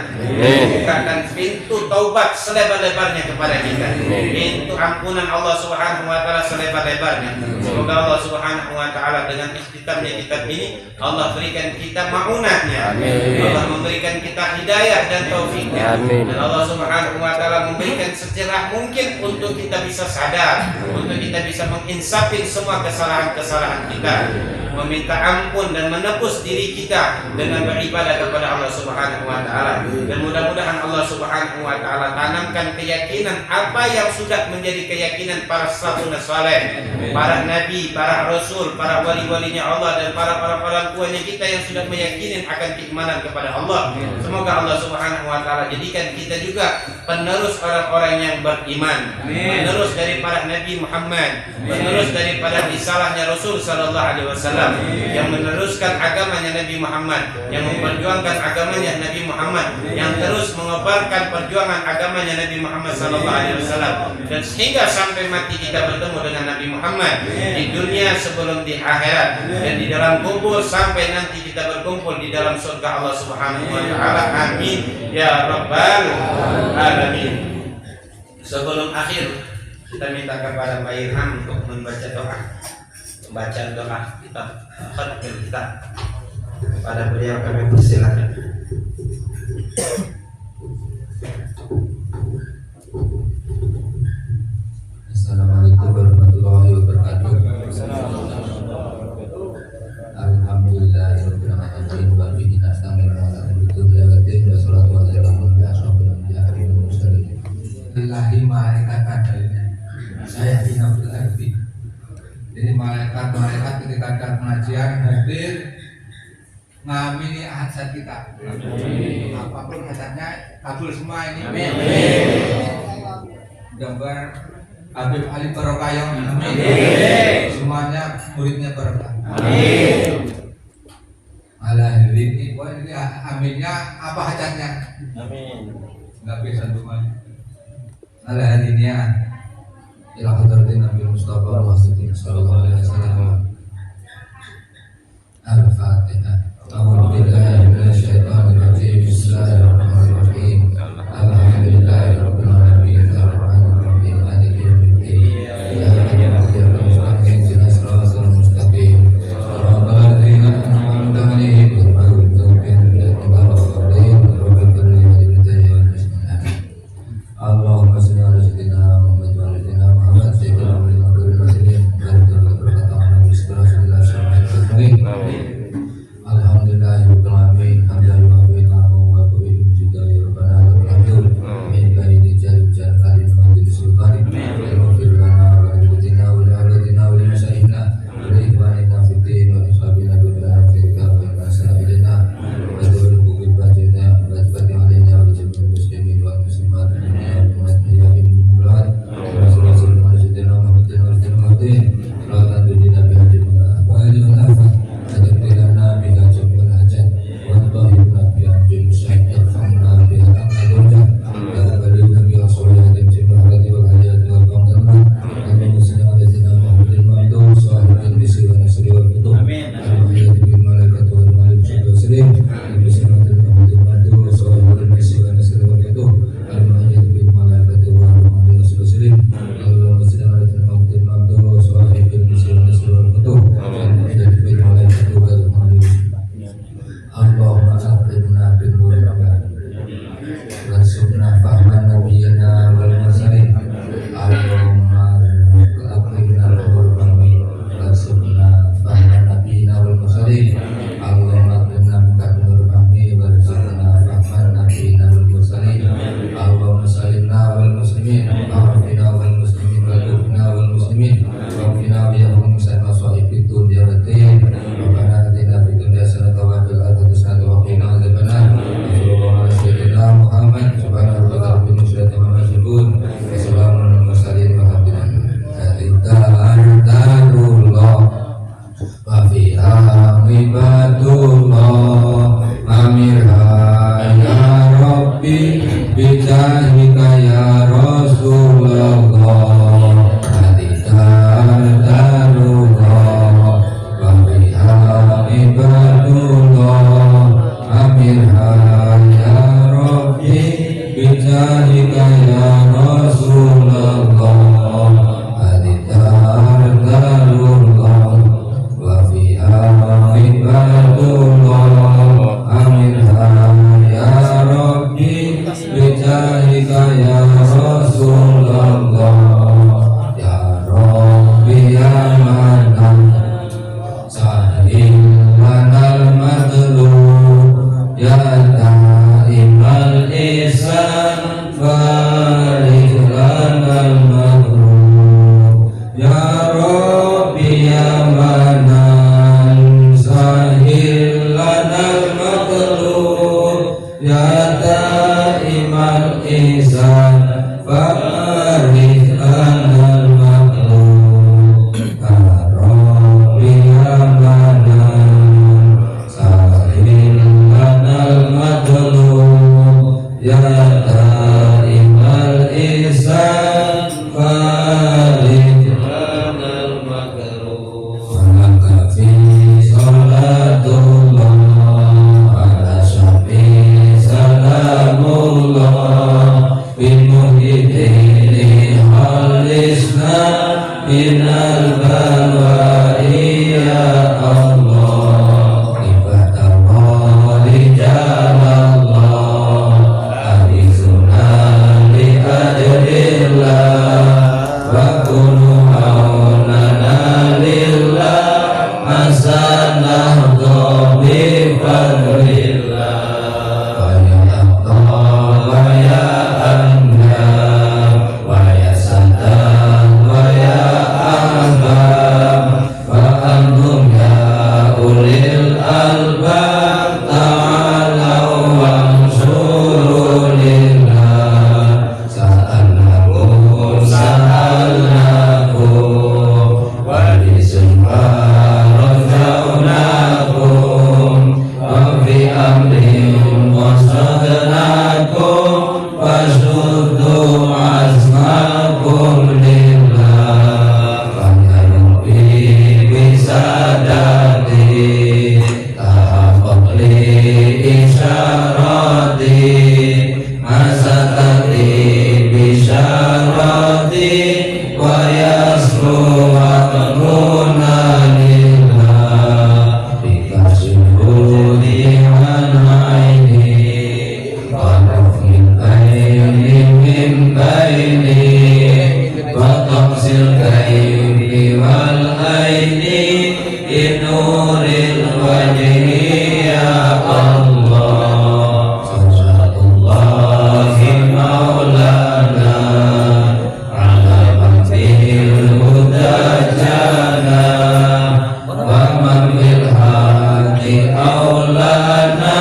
Bukakan pintu taubat selebar-lebarnya kepada kita. Pintu ampunan Allah Subhanahu wa ta'ala selebar-lebarnya. Semoga Allah Subhanahu wa ta'ala dengan ikhtitamnya kitab ini Allah berikan kita maunahnya. Allah memberikan kita hidayah dan taufiknya. Dan Allah Subhanahu wa ta'ala memberikan secerah mungkin untuk kita bisa sadar, untuk kita bisa menginsafin semua kesalahan-kesalahan kita, meminta ampun dan menebus diri kita dengan beribadah kepada Allah Subhanahu wa ta'ala. Dan mudah-mudahan Allah Subhanahu wa ta'ala tanamkan keyakinan apa yang sudah menjadi keyakinan para salafun saleh, para nabi, para rasul, para wali-walinya Allah, dan para orang tuanya kita yang sudah meyakini akan keimanan kepada Allah. Semoga Allah Subhanahu wa ta'ala jadikan kita juga penerus orang-orang yang beriman, penerus dari para Nabi Muhammad, penerus daripada risalahnya Rasul sallallahu alaihi wasallam, yang meneruskan agamanya Nabi Muhammad, yang memperjuangkan agamanya Nabi Muhammad, yang terus mengobarkan perjuangan agamanya Nabi Muhammad sallallahu alaihi wasallam, dan sehingga sampai mati kita bertemu dengan Nabi Muhammad di dunia sebelum di akhirat, dan di dalam kubur sampai nanti kita berkumpul di dalam surga Allah Subhanahu wa ta'ala. Amin ya rabbal alamin. Sebelum akhir kita minta kepada Pak Irham untuk membaca doa, bacaan doa kita khatim kita. Pada beliau kami persilakan. Assalamualaikum warahmatullahi wabarakatuh. Alhamdulillahirabbil alamin wa bihi nasta'in wa ala kulli wa salatu wa salamu ala asyrofil anbiya'i wal mursalin. Lillahi malaikat adanya. Saya ingat berarti. Jadi malaikat ketika ada pengajian hadir ngamini hajat kita. Apapun hajatnya kabul semua ini. Amin. Gambar Habib Ali Barokayong. Amin. Semuanya muridnya barokah. Amin. Ala ini, wah ini aminnya apa hajatnya? Amin. Enggak bisa semuanya. Ala hadinya ila hadratin Nabi Mustafa sallallahu alaihi wasallam. Al-Fatihah. A'udzu billahi minasyaitonir rajim. Bismillahirrahmanirrahim. Alhamdulillahirabbil alamin. Arrahmanir rahim. Maliki yaumiddin. Iyyaka na'budu wa iyyaka nasta'in. Ihdinas siratal mustaqim. Siratal ladzina an'amta 'alaihim ghairil maghdubi 'alaihim waladdallin. Allahumma shalli ala sayyidina Muhammad wa ala sayyidina Muhammad sayyidina Muhammad wa ala alihi wa sahbihi. minal balwa'i ya Allah ibadah rijalallah arizuna li ajrillah wa kunu aunana lillah masanah bi fadlillah wa ya Allah wa ya anda wa ya sadaq wa ya ahbab wa antum ya ulil albab ta'alau wansuru lillah sa'alnakum sa'alnakum wa disembah rajaunakum wa fi amrin wasadnakum wasuddu azmakum lillah fanyarubi bisadati tahafadli isyarati masakati bisyarati wa yasru wa lillah bikasihudi an-aini wa rafil aini min baini wa tafsil kaibi wal aini inuril wajhi ya Allah Sallallahu maulana ala matil huda jana wa man bil hadi aulana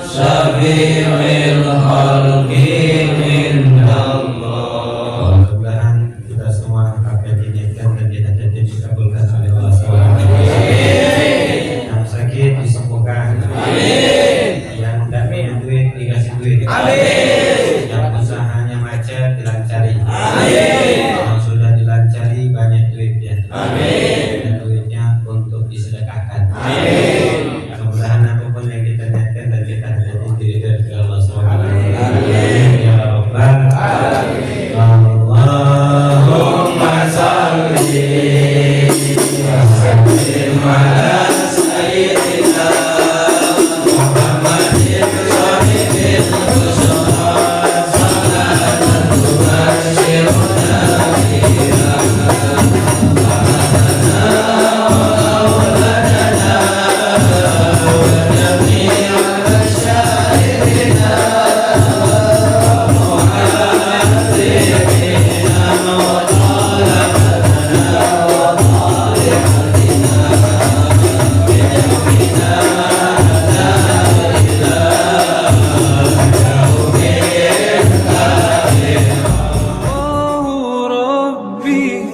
syafi'il khalqi minallah. Mudah-mudahan kita semua apa yang diinginkan dan cita-cita dikabulkan oleh Allah SWT. Yang sakit disembuhkan. Yang tidak punya duit dikasih duit. Yang usahanya macet dilancari. Yang sudah dilancari banyak duitnya. Dan duitnya untuk disedekahkan. Mudah-mudahan apapun yang kita niatkan dan kita hadapi diridhoi oleh Allah SWT. Ya Rabbal Alamin. Allahumma salli wa sallim ala sayyidina Muhammadin sahibil busrat salatan tubashiruna biha الله ربي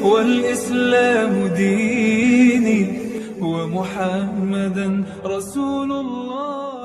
والإسلام ديني ومحمدا رسول الله.